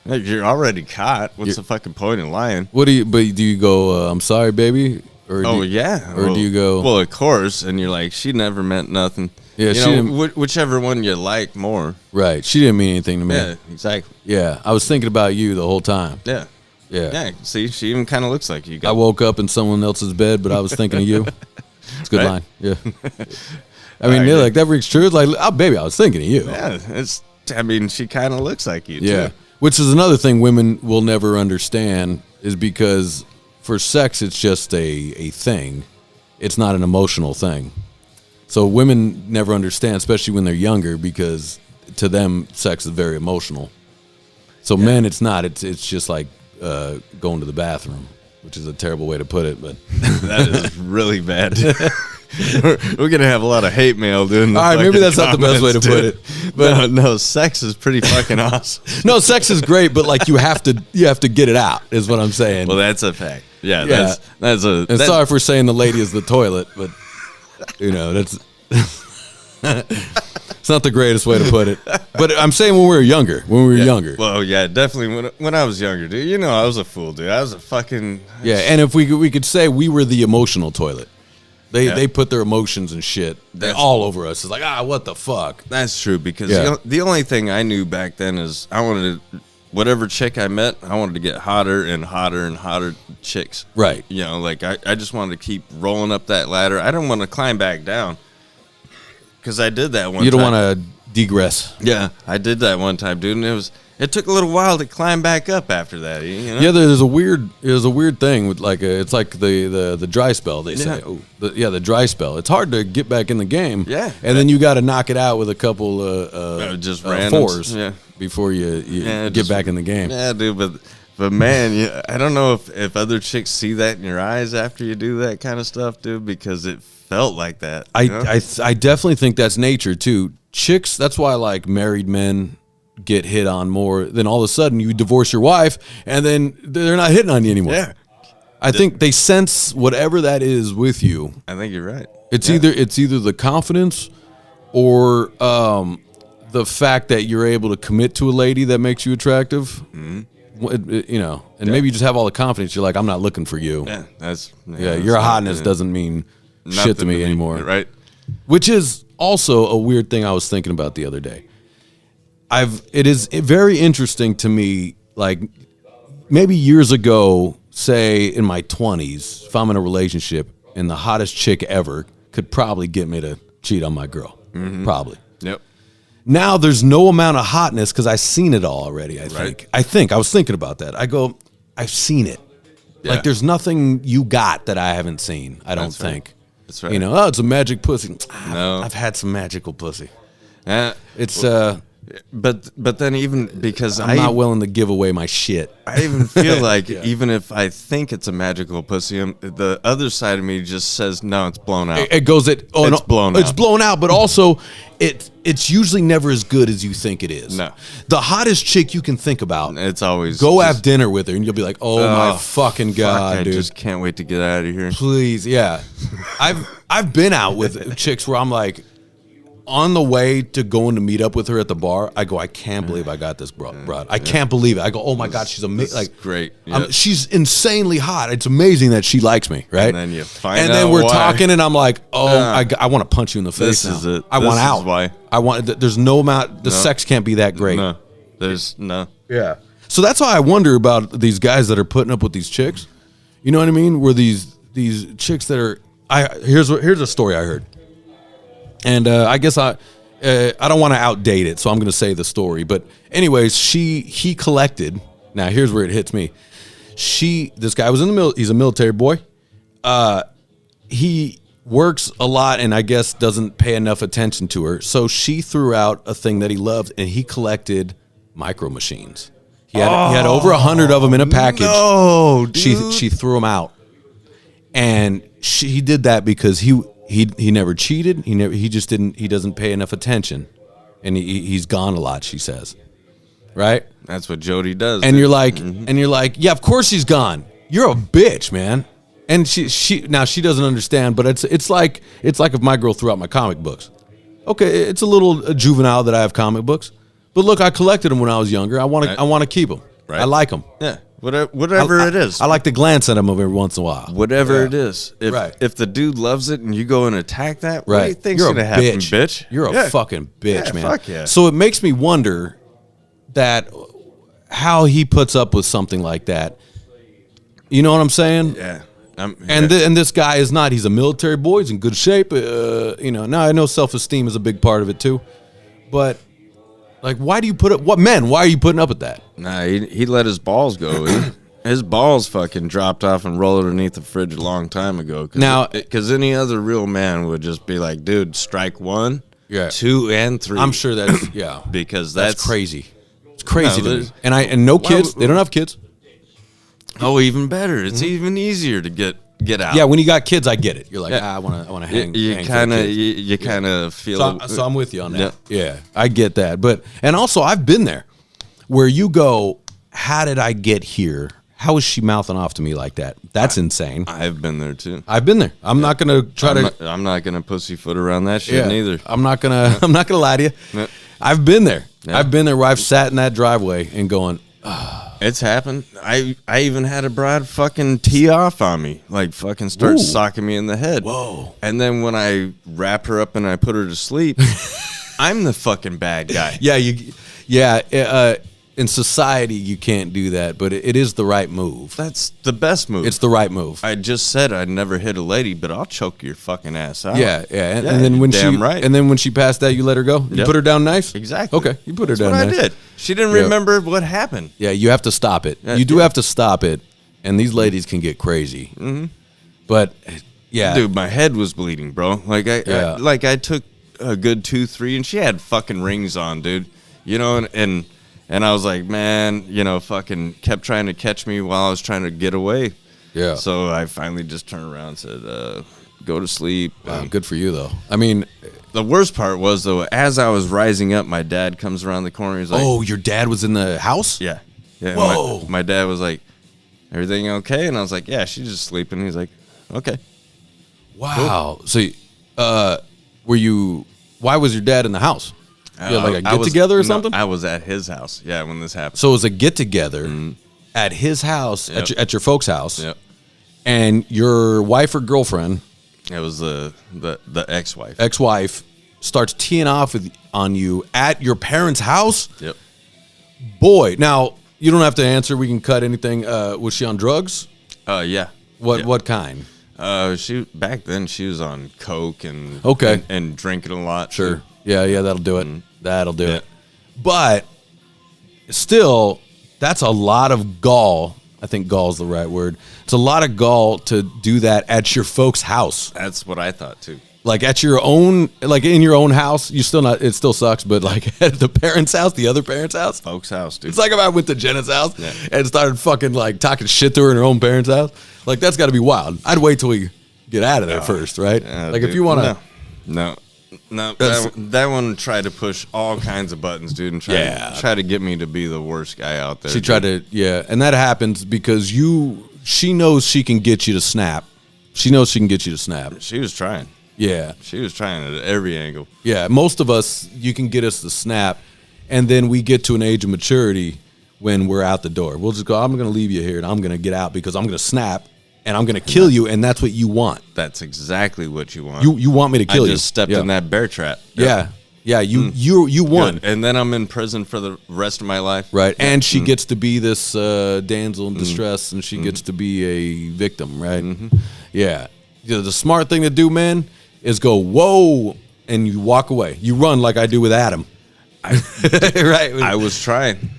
Like, you're already caught. What's the fucking point in lying? But do you go, I'm sorry, baby? Or Oh, yeah. Or do you go? Well, of course. And you're like, she never meant nothing. Yeah, whichever one you like more. Right. She didn't mean anything to me. Yeah, exactly. Yeah. I was thinking about you the whole time. Yeah. Yeah. Yeah. See, she even kind of looks like you. I woke up in someone else's bed, but I was thinking of you. It's a good Right? line. Yeah. I mean, Right. like that rings true. It's like, oh, baby, I was thinking of you. Yeah. She kind of looks like you, Yeah. too. Which is another thing women will never understand is because for sex, it's just a thing. It's not an emotional thing. So women never understand, especially when they're younger, because to them, sex is very emotional. So men, it's not. It's just like going to the bathroom, which is a terrible way to put it. But That is really bad. We're going to have a lot of hate mail doing all right, maybe that's not the best way to put it. But no, sex is pretty fucking awesome. No, sex is great, but like you have to get it out, is what I'm saying. Well, that's a fact. Yeah, Yeah. that's Sorry for saying the lady is the toilet, but that's it's not the greatest way to put it. But I'm saying when we were younger. Younger. Well, yeah, definitely when I was younger, dude. I was a fool, dude. I was a fucking Yeah, and if we could say we were the emotional toilet. They put their emotions and shit all over us. It's like, what the fuck? That's true because Yeah. the only thing I knew back then is I wanted to, whatever chick I met, I wanted to get hotter and hotter and hotter chicks. Right. I just wanted to keep rolling up that ladder. I didn't want to climb back down because I did that one time. You don't want to digress. Yeah, I did that one time, dude, and it took a little while to climb back up after that. Yeah, there's a weird thing with it's like the dry spell. They say, the dry spell. It's hard to get back in the game. Yeah, and then you got to knock it out with a couple just fours. Yeah. Before you get back in the game. Yeah, dude, but man, I don't know if other chicks see that in your eyes after you do that kind of stuff, dude, because it felt like that. I definitely think that's nature too. Chicks, that's why like married men get hit on more. Then all of a sudden you divorce your wife and then they're not hitting on you anymore. Yeah. I think they sense whatever that is with you. I think you're right. It's either the confidence or the fact that you're able to commit to a lady that makes you attractive. Mm-hmm. Maybe you just have all the confidence. You're like, I'm not looking for you. Yeah, your hotness doesn't mean shit to me anymore. Right. Which is also a weird thing I was thinking about the other day. It is very interesting to me, like maybe years ago, say in my 20s, if I'm in a relationship and the hottest chick ever could probably get me to cheat on my girl. Mm-hmm. Probably. Yep. Now there's no amount of hotness because I've seen it all already, I think. I was thinking about that. I go, I've seen it. Yeah. Like there's nothing you got that I haven't seen, I don't think. Right. That's right. It's a magic pussy. No. I've had some magical pussy. Yeah. It's But then even because I'm not willing to give away my shit. I even feel like even if I think it's a magical pussy, the other side of me just says no, it's blown out. It goes it's blown out. It's blown out, but also it's usually never as good as you think it is. No. The hottest chick you can think about. It's always go have dinner with her and you'll be like, "Oh my fucking God, I dude. just can't wait to get out of here." Please, yeah. I've been out with chicks where I'm like, on the way to going to meet up with her at the bar, I go, I can't believe I got this broad. I can't believe it. I go, oh my God, she's amazing. Like, great. Yep. She's insanely hot. It's amazing that she likes me, right? And then you find out and then we're why. talking, and I'm like, oh, I want to punch you in the face. This is it. I want This out. is why. I want. There's no amount. The sex can't be that great. No, there's no. Yeah. So that's why I wonder about these guys that are putting up with these chicks. You know what I mean? Where these chicks that are. Here's a story I heard, and I guess I don't want to outdate it, so I'm going to say the story. But anyways, he collected. Now here's where it hits me. This guy was in the he's a military boy. He works a lot and I guess doesn't pay enough attention to her. So she threw out a thing that he loved, and he collected micro machines. He had over 100 of them in a package. No, dude. She threw them out, and he did that because he never cheated. He doesn't pay enough attention, and he's gone a lot. She says, right? That's what Jody does. And you're like, yeah, of course he's gone. You're a bitch, man. And she doesn't understand, but it's like if my girl threw out my comic books. Okay, it's a little juvenile that I have comic books, but look, I collected them when I was younger. I want to keep them. Right. I like them. Yeah. Whatever it is. I like to glance at them every once in a while. Whatever it is. If the dude loves it and you go and attack that, what do you think's going to happen, bitch? You're a fucking bitch, man. Fuck yeah. So it makes me wonder that how he puts up with something like that. You know what I'm saying? Yeah. And this guy is not. He's a military boy. He's in good shape. Now I know self-esteem is a big part of it too. But like, why do you put up? Why are you putting up with that? Nah, he let his balls go. His balls fucking dropped off and rolled underneath the fridge a long time ago. Because any other real man would just be like, dude, strike 1, 2, and 3. I'm sure that's because that's crazy. It's crazy to me. And no kids. They don't have kids. Oh, even better. It's even easier to get out. Yeah, when you got kids, I get it. You're like, I want to hang. You kind of feel. So I'm with you on that. Yeah, I get that. And also, I've been there, where you go, how did I get here? How is she mouthing off to me like that? That's insane. I've been there too. I've been there. I'm not gonna I'm not gonna pussyfoot around that shit neither. I'm not gonna lie to you. No. I've been there. Yeah. I've been there where I've sat in that driveway and going. It's happened. I even had a broad fucking tee off on me, like fucking start socking me in the head. Whoa! And then when I wrap her up and I put her to sleep, I'm the fucking bad guy. In society, you can't do that, but it is the right move. That's the best move. It's the right move. I just said I'd never hit a lady, but I'll choke your fucking ass out. Yeah. And then when she passed that, you let her go. You put her down nice. Exactly. Okay, you put her down nice. That's what I did. She didn't remember what happened. Yeah, you have to stop it. You do have to stop it, and these ladies can get crazy. Mm-hmm. But yeah, dude, my head was bleeding, bro. Like I took a good 2-3, and she had fucking rings on, dude. You know, and I was like, man, fucking kept trying to catch me while I was trying to get away. Yeah. So I finally just turned around and said, go to sleep. Wow, good for you, though. I mean, the worst part was, though, as I was rising up, my dad comes around the corner. He's like, oh, your dad was in the house? Yeah. Whoa. My dad was like, everything okay? And I was like, yeah, she's just sleeping. He's like, okay. Wow. Cool. So, why was your dad in the house? Like a get-together or something? I was at his house, when this happened. So it was a get-together at his house, at your folks' house, and your wife or girlfriend... It was the ex-wife. Ex-wife starts teeing off on you at your parents' house? Yep. Boy, now, you don't have to answer. We can cut anything. Was she on drugs? Yeah. What kind? Back then, she was on coke and drinking a lot. Sure. Too. Yeah, that'll do it. That'll do it. But still, that's a lot of gall. I think gall's the right word. It's a lot of gall to do that at your folks' house. That's what I thought too. Like at your own, like in your own house, you still not. It still sucks, but like at the parents' house, the other parents' house, folks' house, dude. It's like if I went to Jenna's house and started fucking like talking shit to her in her own parents' house. Like that's got to be wild. I'd wait till we get out of there first, right? Like dude, if you want to, no. That one tried to push all kinds of buttons, dude, and try to get me to be the worst guy out there. She tried to, and that happens because she knows she can get you to snap. She knows she can get you to snap. She was trying. Yeah. She was trying at every angle. Yeah, most of us, you can get us to snap, and then we get to an age of maturity when we're out the door. We'll just go, I'm going to leave you here, and I'm going to get out because I'm going to snap, and I'm going to kill you, and that's what you want. That's exactly what you want. You want me to kill you. I just stepped in that bear trap. Yep. Yeah, you won. Good. And then I'm in prison for the rest of my life. Right, and she gets to be this damsel in distress, and she gets to be a victim, right? Yeah. The smart thing to do, man, is go, whoa, and you walk away. You run like I do with Adam. Right? I was trying.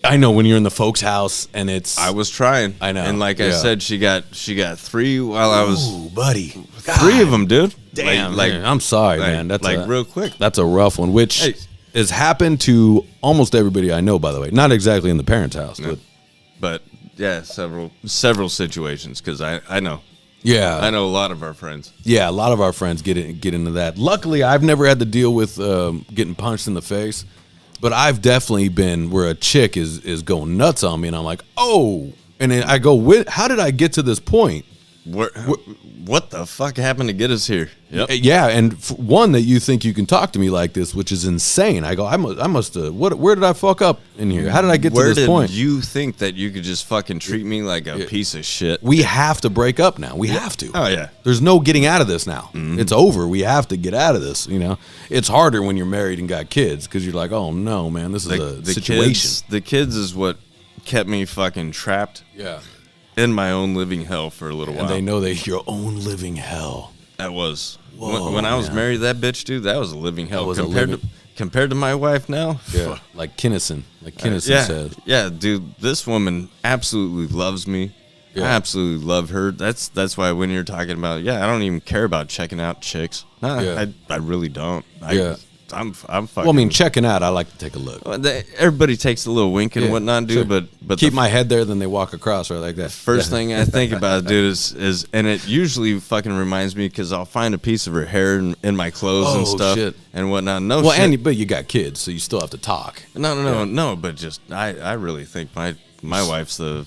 I know when you're in the folks' house and it's. I was trying. I know. And like I said, she got 3 while I was. Ooh, buddy. 3 of them, dude. Damn. Like I'm sorry, man. That's real quick. That's a rough one, which has happened to almost everybody I know, by the way. Not exactly in the parents' house, but yeah, several situations because I know. Yeah, I know a lot of our friends. Yeah, a lot of our friends get into that. Luckily, I've never had to deal with getting punched in the face, but I've definitely been where a chick is going nuts on me, and I'm like, oh, and then I go, how did I get to this point? What the fuck happened to get us here? Yep. Yeah, and one that you think you can talk to me like this, which is insane. I go, I must have. Where did I fuck up in here? How did I get to this point? Where did you think that you could just fucking treat me like a piece of shit? We have to break up now. We have to. Oh yeah. There's no getting out of this now. It's over. We have to get out of this. You know, it's harder when you're married and got kids because you're like, oh no, man, this is a situation. The kids is what kept me fucking trapped. Yeah. In my own living hell for a little while. And they know they're your own living hell. That was. When I was married to that bitch, dude, that was a living hell. Compared to my wife now? Yeah. Like Kinnison. Said. Yeah, dude, this woman absolutely loves me. Yeah. I absolutely love her. That's why when you're talking about, I don't even care about checking out chicks. I really don't. I'm fucking. Well, I mean, checking out, I like to take a look. Everybody takes a little wink and whatnot, dude. Sure. But keep my head there, then they walk across, right, like that. First thing I think about, dude, is and it usually fucking reminds me because I'll find a piece of her hair in my clothes and stuff and whatnot. But you got kids, so you still have to talk. No. But just I really think my wife's the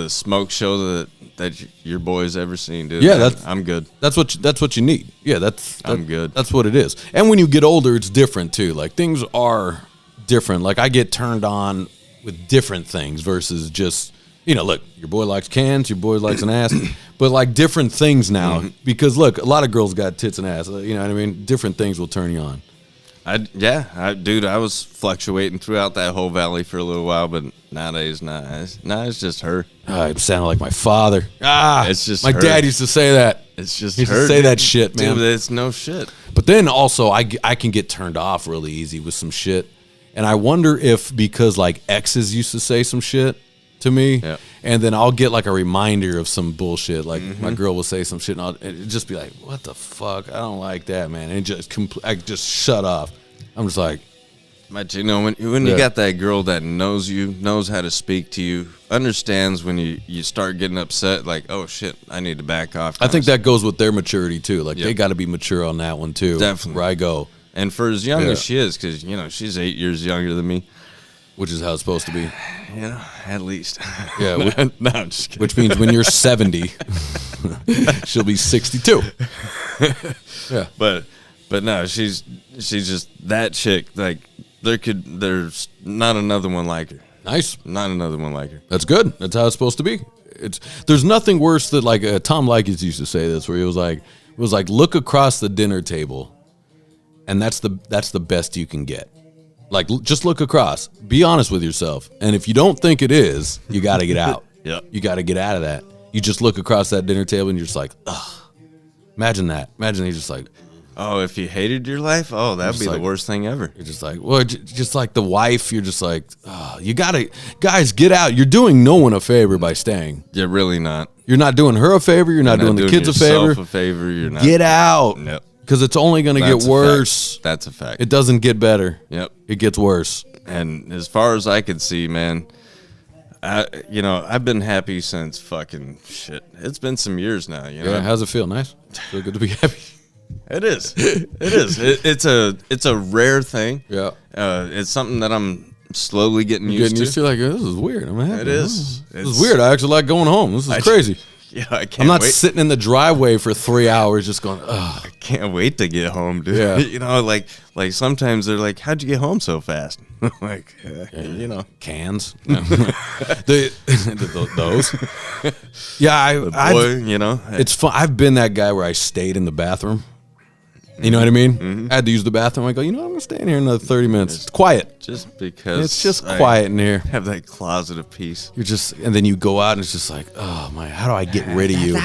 smoke show that your boy's ever seen, dude. Yeah, I'm good. That's what you need. Yeah, I'm good. That's what it is. And when you get older, it's different too. Like things are different. Like I get turned on with different things versus just look, your boy likes cans, your boy likes an ass, but like different things now because look, a lot of girls got tits and ass. You know what I mean? Different things will turn you on. Dude, I was fluctuating throughout that whole valley for a little while, but nowadays, it's just her. It sounded like my father. It's just my dad used to say that. It's just he used to say that shit, man. Dude, it's no shit. But then also, I can get turned off really easy with some shit, and I wonder if because like exes used to say some shit to me, and then I'll get like a reminder of some bullshit. Like my girl will say some shit, and it'd just be like, "What the fuck? I don't like that, man." And I just shut off. I'm just like, but when you got that girl that knows you, knows how to speak to you, understands when you start getting upset, like, oh shit, I need to back off. I think that goes with their maturity too. Like they got to be mature on that one too. Definitely. Where I go, and for as young as she is, because she's 8 years younger than me. Which is how it's supposed to be. At least. Yeah. No, I'm just kidding. Which means when you're 70, she'll be 62. Yeah. But no, she's just that chick. Like there's not another one like her. Nice. Not another one like her. That's good. That's how it's supposed to be. There's nothing worse than like Tom Leykis used to say this, where he was like, look across the dinner table, and that's the best you can get. Like, just look across. Be honest with yourself. And if you don't think it is, you got to get out. Yep. You got to get out of that. You just look across that dinner table and you're just like, ugh. Imagine that. Imagine he's just like, oh, if you hated your life, oh, that'd be the worst thing ever. You're just like, well, just like the wife, you're just like, oh, you got to, guys, get out. You're doing no one a favor by staying. You're really not. You're not doing her a favor. You're not doing the kids a favor. You're not. Get out. Nope. because it's only going to get worse. That's a fact. It doesn't get better. Yep. It gets worse. And as far as I could see, man, I've been happy since fucking shit. It's been some years now. Yeah. How's it feel? Nice. Feel good to be happy. It is. It is. It's a rare thing. Yeah. It's something that I'm slowly getting used to. Like, this is weird. I'm happy. It is. This is weird. I actually like going home. This is crazy. Yeah, I can't. I'm not sitting in the driveway for 3 hours just going, ugh. I can't wait to get home, dude. Yeah. Like sometimes they're like, how'd you get home so fast? Like, cans. No. Those. Yeah, it's fun. I've been that guy where I stayed in the bathroom. You know what I mean? Mm-hmm. I had to use the bathroom. I go, I'm going to stay in here another 30 minutes. It's quiet. Just because. It's just quiet in here. Have that closet of peace. And then you go out and it's just like, oh my, how do I get rid of you? You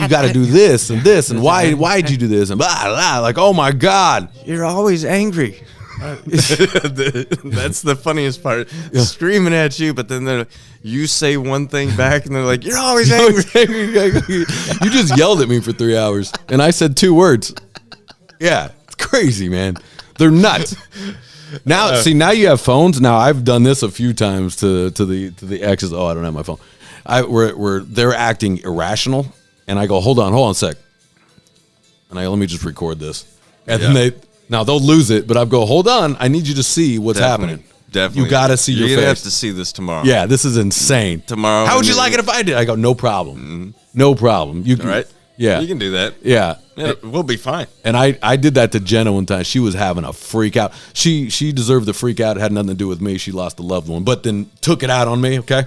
got to do this and this and why'd you do this and blah, blah. Like, oh my God. You're always angry. That's the funniest part. Yeah. Screaming at you, but then you say one thing back and they're like, you're always angry. You just yelled at me for 3 hours and I said 2 words. Yeah, it's crazy, man. They're nuts. Now, now you have phones. Now I've done this a few times to the exes. Oh, I don't have my phone. Where they're acting irrational, and I go, hold on a sec, and let me just record this, and then they'll lose it, but I go, hold on, I need you to see what's happening. Definitely, you got to see your face. You're gonna have to see this tomorrow. Yeah, this is insane. Tomorrow, how would you like it if I did? I go, no problem, no problem. You can, all right? Yeah, you can do that. Yeah, we'll be fine. And I did that to Jenna one time. She was having a freak out. She deserved the freak out. It had nothing to do with me. She lost a loved one, but then took it out on me. Okay,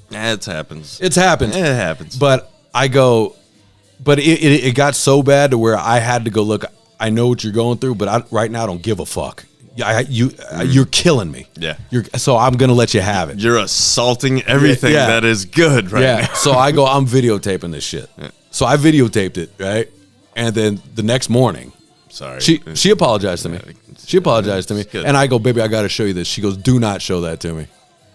it happens. It's happened. It happens. But it got so bad to where I had to go, look, I know what you're going through, but right now I don't give a fuck. You're killing me. Yeah. So I'm gonna let you have it. You're assaulting everything that is good right now. So I go, I'm videotaping this shit. Yeah. So I videotaped it, right? And then the next morning, she apologized to me. She apologized to me, and I go, baby, I got to show you this. She goes, do not show that to me.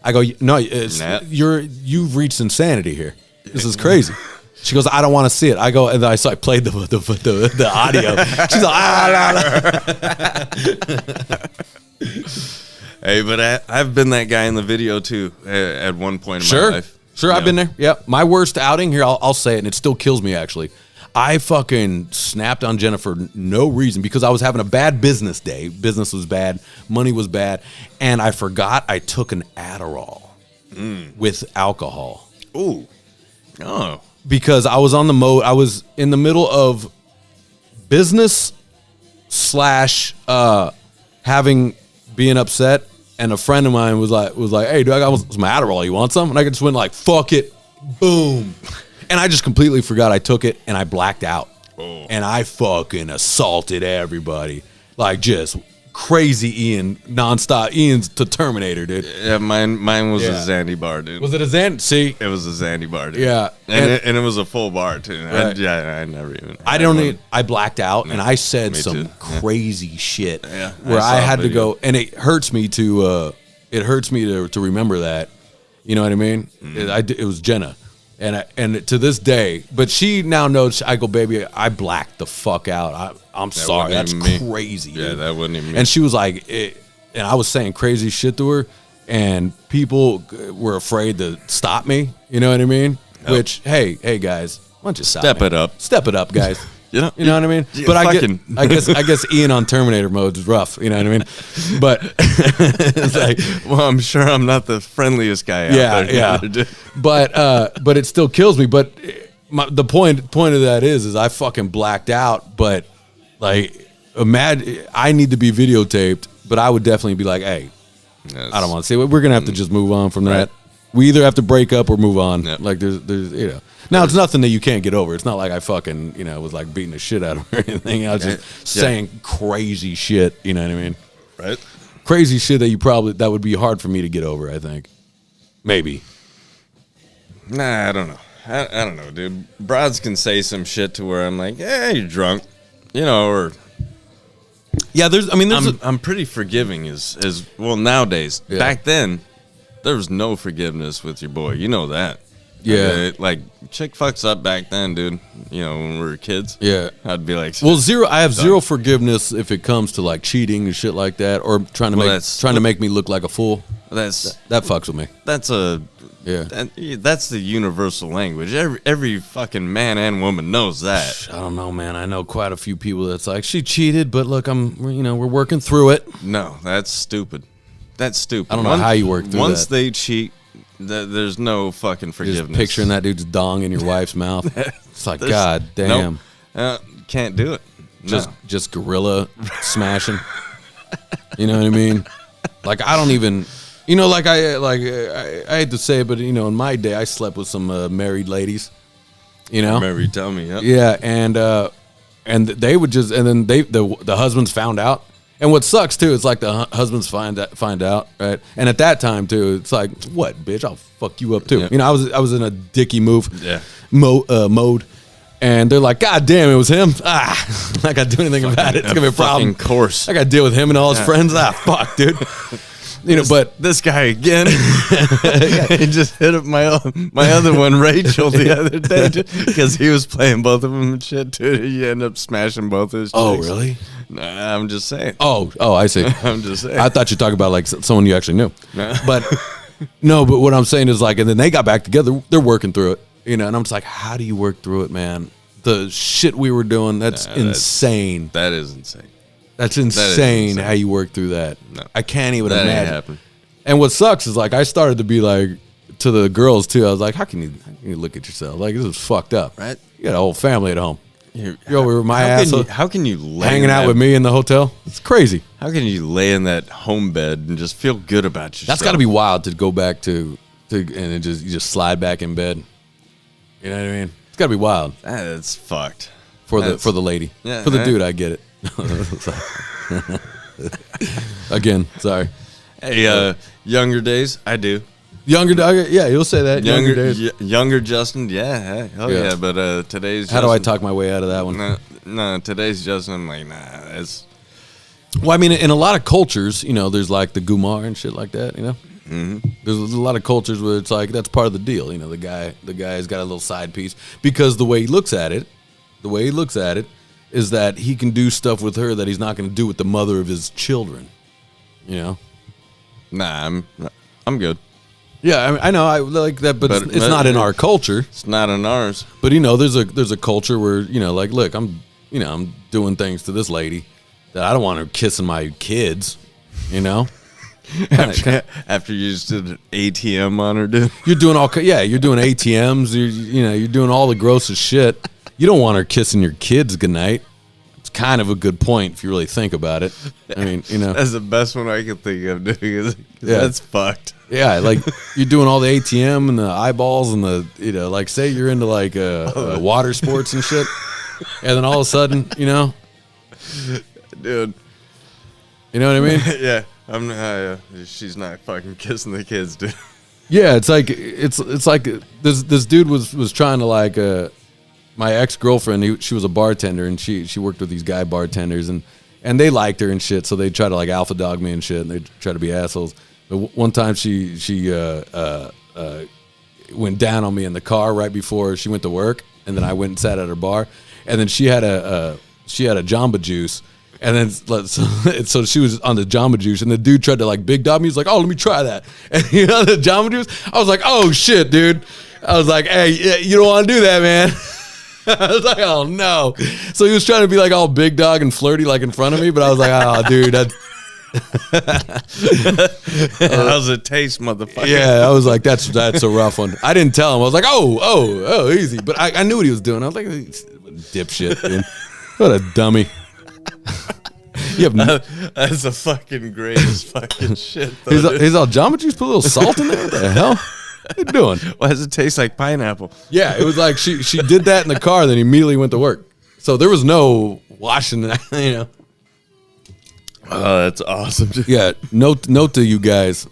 I go, no, you've reached insanity here. This is crazy. She goes, I don't want to see it. I go, and I played the audio. She's like, Hey, but I've been that guy in the video too at one point in my life. Sure, I've been there. Yeah, my worst outing here. I'll say it, and it still kills me actually. I fucking snapped on Jennifer no reason because I was having a bad business day. Business was bad, money was bad, and I forgot I took an Adderall with alcohol. Ooh, oh. Because I was on the mode. I was in the middle of business / being upset. And a friend of mine was like, hey, dude, I got some Adderall. You want some? And I just went like, fuck it. Boom. And I just completely forgot I took it, and I blacked out. Oh. And I fucking assaulted everybody. Like just crazy Ian, nonstop. Ian's to Terminator, dude. Yeah, mine was a Zandy bar, dude. Was it a Zandy? See? It was a Zandy bar, dude. Yeah. And it was a full bar, too. Right. I never even. I blacked out, and I said some crazy shit where I had to go, and it hurts me to remember that. You know what I mean? Mm-hmm. It was Jenna. And to this day, but she now knows. I go, baby, I blacked the fuck out. I'm sorry. That's crazy. Yeah, that wasn't even me. And she was like, and I was saying crazy shit to her, and people were afraid to stop me. You know what I mean? Yep. Which, hey, guys, why don't you step it up? Step it up, guys. You know what I mean? But I guess Ian on Terminator mode is rough. You know what I mean? But it's like, well, I'm sure I'm not the friendliest guy out there. Yeah. But it still kills me. But the point of that is I fucking blacked out. But like, imagine I need to be videotaped. But I would definitely be like, hey, I don't want to see it. We're gonna have to just move on from that. We either have to break up or move on. Yep. Like there's Now, it's nothing that you can't get over. It's not like I fucking, was like beating the shit out of her or anything. I was just saying crazy shit, you know what I mean? Right. Crazy shit that would be hard for me to get over, I think. Maybe. Nah, I don't know. I don't know, dude. Broads can say some shit to where I'm like, hey, you're drunk, or... Yeah, I'm pretty forgiving as well nowadays. Yeah. Back then, there was no forgiveness with your boy. You know that. Yeah. Like, chick fucks up back then, dude. You know, when we were kids. Yeah. I'd be like, well, I have zero forgiveness if it comes to like cheating and shit like that, or trying to make me look like a fool. That fucks with me. That's the universal language. Every fucking man and woman knows that. I don't know, man. I know quite a few people that's like, she cheated, but look, we're working through it. No, that's stupid. That's stupid. I don't know how you work through that. Once they cheat, there's no fucking forgiveness. Just picturing that dude's dong in your wife's mouth. It's like, God damn. Nope. Can't do it. Just gorilla smashing. You know what I mean? Like, I don't even, like I hate to say it, but in my day, I slept with some married ladies. I remember you telling me. Yep. Yeah, and they would just, and then the husbands found out. And what sucks too is like the husbands find out, right? And at that time too, it's like, what, bitch? I'll fuck you up too. Yeah. I was in a dicky move, mode, and they're like, God damn, it was him. I got to do anything about it. It's gonna be a problem. Course, I got to deal with him and all his friends. Fuck, dude. But this guy again, he just hit up my other one, Rachel, the other day because he was playing both of them and shit too. You end up smashing both of his. Oh, chicks. really? Nah, I'm just saying. Oh, I see. I'm just saying. I thought you were talking about like someone you actually knew. No. But no, but what I'm saying is like, and then they got back together. They're working through it, and I'm just like, how do you work through it, man? The shit we were doing, that's insane. That is insane. That's insane how you work through that. No. I can't even that imagine. Ain't happen. And what sucks is like I started to be like to the girls too. I was like, how can you look at yourself? Like, this is fucked up. Right? You got a whole family at home. You're over with my ass. ass. How can you lay hanging out with me in the hotel? It's crazy. How can you lay in that home bed and just feel good about yourself? That's got to be wild to go back to and you just slide back in bed. You know what I mean? It's got to be wild. That's fucked. For the lady. Yeah, for the dude, I get it. Again, sorry. Hey, younger days, I do. Younger, yeah, you'll say that. Younger days. Younger Justin, yeah. Hell yeah. But today's How Justin, do I talk my way out of that one? No, today's Justin, I'm like, nah, it's... Well, I mean, in a lot of cultures, there's like the gumar and shit like that, Mm-hmm. There's a lot of cultures where it's like, that's part of the deal. The guy's got a little side piece. Because the way he looks at it is that he can do stuff with her that he's not going to do with the mother of his children. Nah, I'm good. Yeah, I know, I like that, but it's not in our culture. It's not in ours. But there's a culture where like, look, I'm doing things to this lady that I don't want her kissing my kids. After you just did an ATM on her, dude. You're doing you're doing ATMs. You're doing all the grossest shit. You don't want her kissing your kids goodnight. It's kind of a good point if you really think about it. I mean, that's the best one I can think of, dude. That's fucked. Yeah, like you're doing all the ATM and the eyeballs and the like say you're into like water sports and shit, and then all of a sudden, dude, you know what I mean? Yeah, she's not fucking kissing the kids, dude. Yeah, it's like this dude was trying to like my ex-girlfriend. She was a bartender and she worked with these guy bartenders and they liked her and shit, so they try to like alpha dog me and shit, and they try to be assholes. But one time she went down on me in the car right before she went to work, and then I went and sat at her bar, and then she had a Jamba Juice, and then so she was on the Jamba Juice, and the dude tried to like big dog me. He's like, "Oh, let me try that," and the Jamba Juice. I was like, "Oh shit, dude!" I was like, "Hey, you don't want to do that, man." I was like, "Oh no!" So he was trying to be like all big dog and flirty like in front of me, but I was like, "Oh, dude, that's." How's it taste, motherfucker? Yeah, I was like, that's a rough one. I didn't tell him. I was like, oh, easy. But I knew what he was doing. I was like, dipshit, dude. What a dummy. That's the fucking greatest fucking shit. Though, he's all Jamba Juice, put a little salt in there. What the hell? What you doing? Why does it taste like pineapple? Yeah, it was like she did that in the car, then immediately went to work. So there was no washing, Oh, that's awesome. Yeah, note to you guys.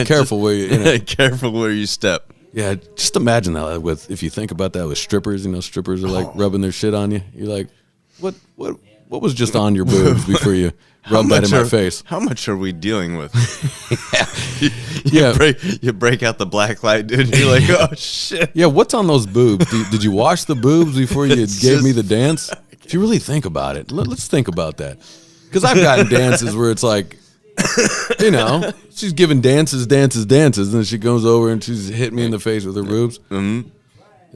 Careful where you careful where you step. Yeah, just imagine that if you think about that with strippers, strippers are like rubbing their shit on you. You're like, what What was just on your boobs before you rubbed that in my face? How much are we dealing with? Yeah. You break out the black light, dude. And you're like, oh shit. Yeah, what's on those boobs? Did you wash the boobs before you gave me the dance? If you really think about it, let's think about that. Because I've gotten dances where it's like, you know, she's giving dances, and then she goes over and she's hitting me in the face with her boobs. Mm-hmm.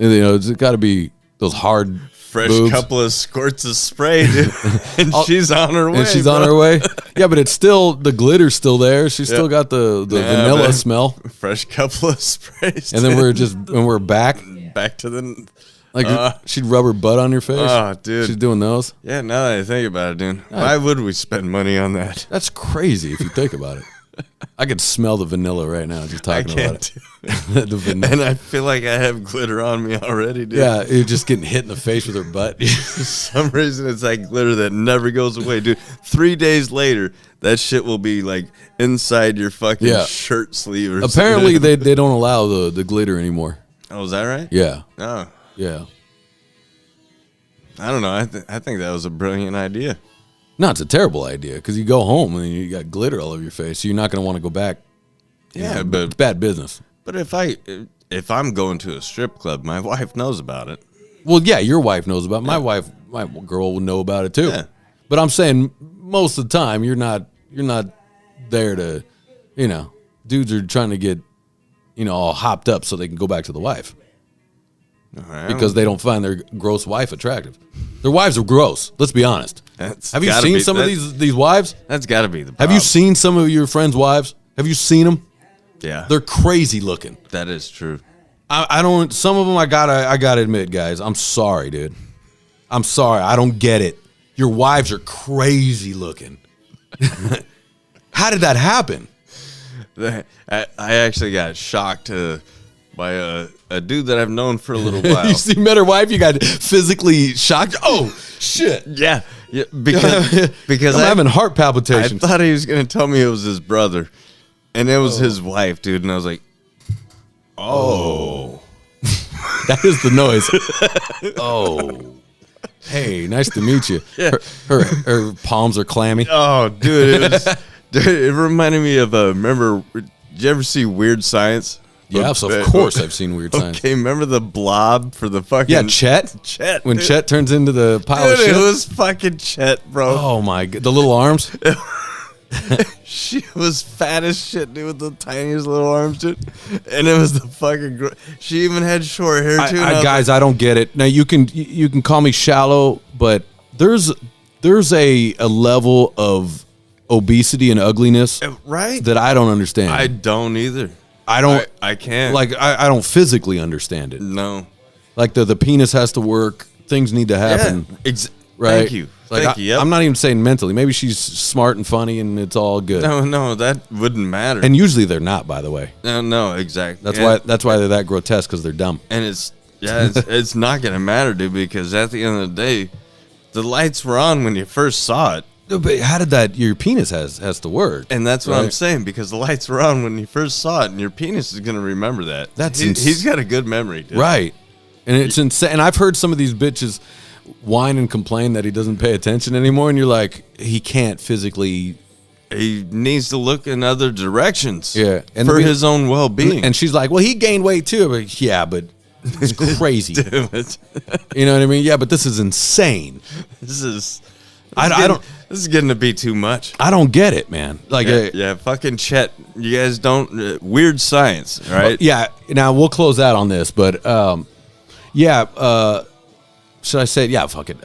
And, you know, it's got to be those hard fresh boobs. Couple of squirts of spray, dude. And she's on her way. And she's on her way. Yeah, but it's still, the glitter's still there. She's still got the vanilla smell. Fresh couple of sprays. And then we're back to the... Like, she'd rub her butt on your face. Oh, dude. She's doing those. Yeah, now that I think about it, dude. Why would we spend money on that? That's crazy if you think about it. I could smell the vanilla right now just talking about it. The vanilla. And I feel like I have glitter on me already, dude. Yeah, you're just getting hit in the face with her butt. For some reason, it's like glitter that never goes away, dude. 3 days later, that shit will be like inside your fucking shirt sleeve or Apparently, something. they don't allow the glitter anymore. Oh, is that right? Yeah. Oh. Yeah. I don't know. I think that was a brilliant idea. No, it's a terrible idea because you go home and you got glitter all over your face. So you're not going to want to go back. Yeah, know, but it's bad business. But if I'm going to a strip club, my wife knows about it. Well, yeah, your wife knows about it. My girl will know about it too. Yeah. But I'm saying most of the time you're not there to, you know, dudes are trying to get, you know, all hopped up so they can go back to the wife. Right. Because they don't find their gross wife attractive. Their wives are gross. Let's be honest. Have you seen some of these wives? That's got to be the problem. Have you seen some of your friends' wives? Have you seen them? Yeah. They're crazy looking. That is true. I don't. Some of them I gotta admit, guys. I'm sorry, dude. I'm sorry. I don't get it. Your wives are crazy looking. How did that happen? I actually got shocked by a dude that I've known for a little while. You met her wife, you got physically shocked. Oh shit! Yeah, because I'm having heart palpitations. I thought he was gonna tell me it was his brother, and it was his wife, dude. And I was like, oh. That is the noise. Oh, hey, nice to meet you. Yeah. Her palms are clammy. Oh, dude, it reminded me of remember? Did you ever see Weird Science? Yes, of course I've seen Weird Science. Okay, remember the blob for the fucking... Chet? When dude. Chet turns into the pile of shit? It was fucking Chet, bro. Oh, my God. The little arms? She was fat as shit, dude, with the tiniest little arms, dude. And it was the fucking... She even had short hair, too. Guys, I don't get it. Now, you can call me shallow, but there's a level of obesity and ugliness right? that I don't understand. I don't either. I can't. Like, I don't physically understand it. No. Like, the penis has to work. Things need to happen. Yeah. Right? Thank you. Like, Thank you. Yep. I'm not even saying mentally. Maybe she's smart and funny and it's all good. No, that wouldn't matter. And usually they're not, by the way. No, exactly. That's why they're that grotesque, because they're dumb. And it's not going to matter, dude, because at the end of the day, the lights were on when you first saw it. No, but how did that? Your penis has to work, and that's what I'm saying, because the lights were on when you first saw it, and your penis is going to remember that. He's got a good memory, dude. Right? And it's insane. And I've heard some of these bitches whine and complain that he doesn't pay attention anymore, and you're like, he can't physically. He needs to look in other directions. Yeah, and for his own well-being. And she's like, well, he gained weight too. But yeah, but it's crazy. Damn it. You know what I mean? Yeah, but this is insane. This is getting to be too much. I don't get it, man. Like, fucking Chet. You guys don't Weird Science, right? Yeah. Now we'll close out on this, but should I say it? Yeah, fuck it.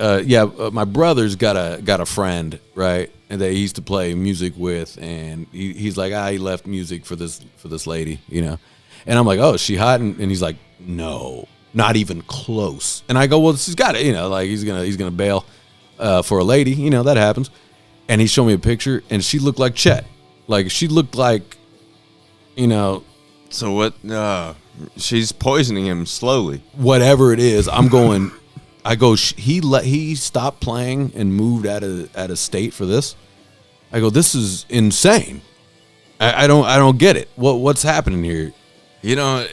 My brother's got a friend, right, and that he used to play music with, and he's like, he left music for this lady, you know, and I'm like, oh, is she hot? And he's like, no, not even close. And I go, well, she's got it, you know, like he's gonna bail for a lady, you know, that happens. And he showed me a picture, and she looked like Chet. Like, she looked like, you know. So what? She's poisoning him slowly. Whatever it is, I'm going. I go. He stopped playing and moved out of state for this. I go. This is insane. I don't get it. What's happening here? You know,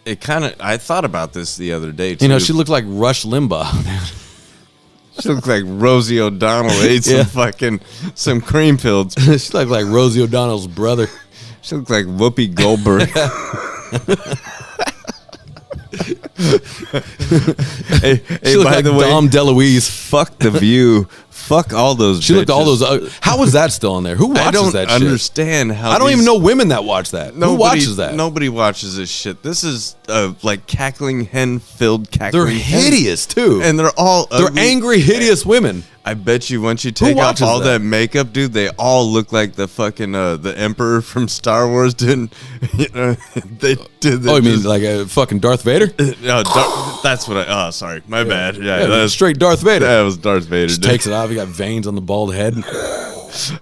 it kind of. I thought about this the other day too. You know, she looked like Rush Limbaugh. She looked like Rosie O'Donnell ate some cream fields. She looked like Rosie O'Donnell's brother. She looked like Whoopi Goldberg. hey, she looked by like the way, Dom DeLuise. Fuck The View. Fuck all those. She bitches. looked all those. How was that still on there? Who watches I don't that shit? understand how. I don't even know women that watch that. Who watches that? Nobody watches this shit. This is like cackling hen filled cackling. They're hideous too, and they're all ugly. They're angry, hideous women. I bet you once you take off all that makeup, dude, they all look like the fucking the Emperor from Star Wars didn't. You know, they did. Oh, you mean like a fucking Darth Vader? That's what I. Oh, sorry, my bad. Yeah, that's straight Darth Vader. That was Darth Vader. Just takes it off. He got veins on the bald head.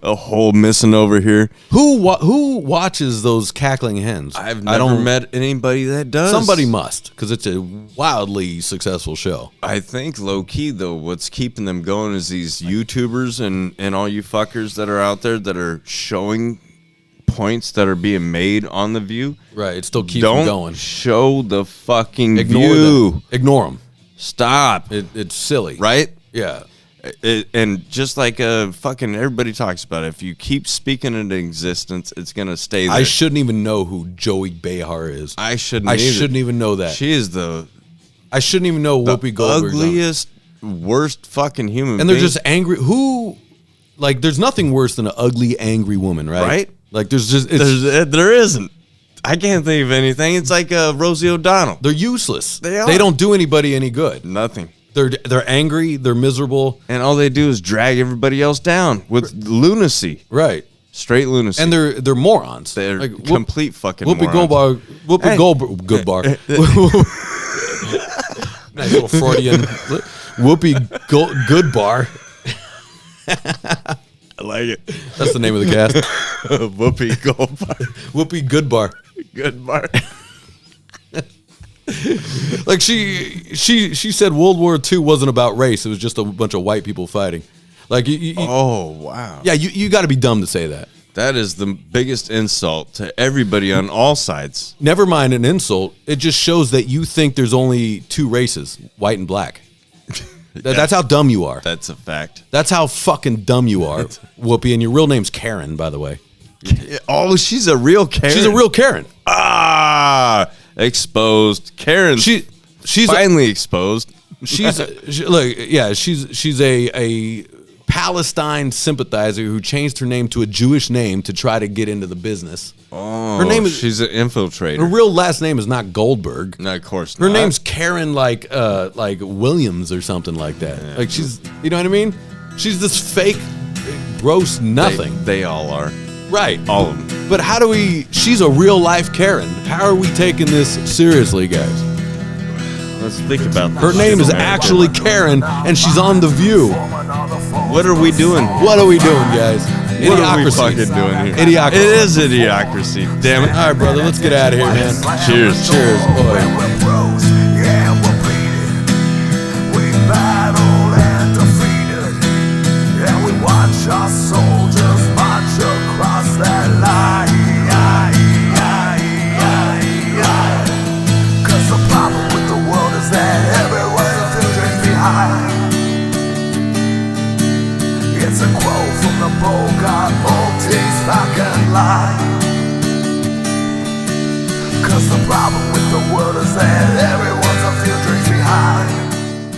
A hole missing over here. Who watches those cackling hens? I've never met anybody that does. Somebody must, because it's a wildly successful show. I think low key though, what's keeping them going is these YouTubers and all you fuckers that are out there that are showing points that are being made on The View. Right, it still keeps them going. Don't show the fucking Ignore view. Them. Ignore them. Stop. It's silly, right? Yeah. And just like fucking everybody talks about it, if you keep speaking into existence, it's gonna stay there. I shouldn't even know who Joey Behar is. I shouldn't even know that. She is the. I shouldn't even know Whoopi Goldberg. Ugliest, worst fucking human. And they're just angry. Who? Like, there's nothing worse than an ugly, angry woman, right? Right. Like, there isn't. I can't think of anything. It's like Rosie O'Donnell. They're useless. They are. They don't do anybody any good. Nothing. They're angry. They're miserable, and all they do is drag everybody else down with lunacy. Right, straight lunacy. And they're morons. They're like, complete fucking Whoopi morons. Goldberg. Goodbar. Nice little Freudian. Whoopi Goodbar. I like it. That's the name of the cast. Whoopi Goldbar. Whoopi Goodbar. Goodbar. Like she said World War II wasn't about race. It was just a bunch of white people fighting. Like oh wow. Yeah, you got to be dumb to say that. That is the biggest insult to everybody on all sides. Never mind an insult. It just shows that you think there's only two races, white and black. That's how dumb you are. That's a fact. That's how fucking dumb you are, Whoopi. And your real name's Karen, by the way. Oh, she's a real Karen. She's a real Karen. Ah, exposed. Karen. She's finally exposed. She's a Palestine sympathizer who changed her name to a Jewish name to try to get into the business. Oh, her name is. She's an infiltrator. Her real last name is not Goldberg. No, of course not. Her name's Karen, like Williams or something like that. Yeah. Like she's, you know what I mean? She's this fake, gross nothing. They all are. Right. All of them. But how do we? She's a real life Karen. How are we taking this seriously, guys? Let's think about this. Her name is actually Karen, and she's on The View. What are we doing? What are we doing, guys? Idiocracy. What are we fucking doing here? Idiocracy. It is idiocracy. Damn it. All right, brother, let's get out of here, man. Cheers. Cheers. Our soldiers march across that line. Cause the problem with the world is that everyone's children behind. It's a quote from the Bogart multi-fucking line. Cause the problem with the world is that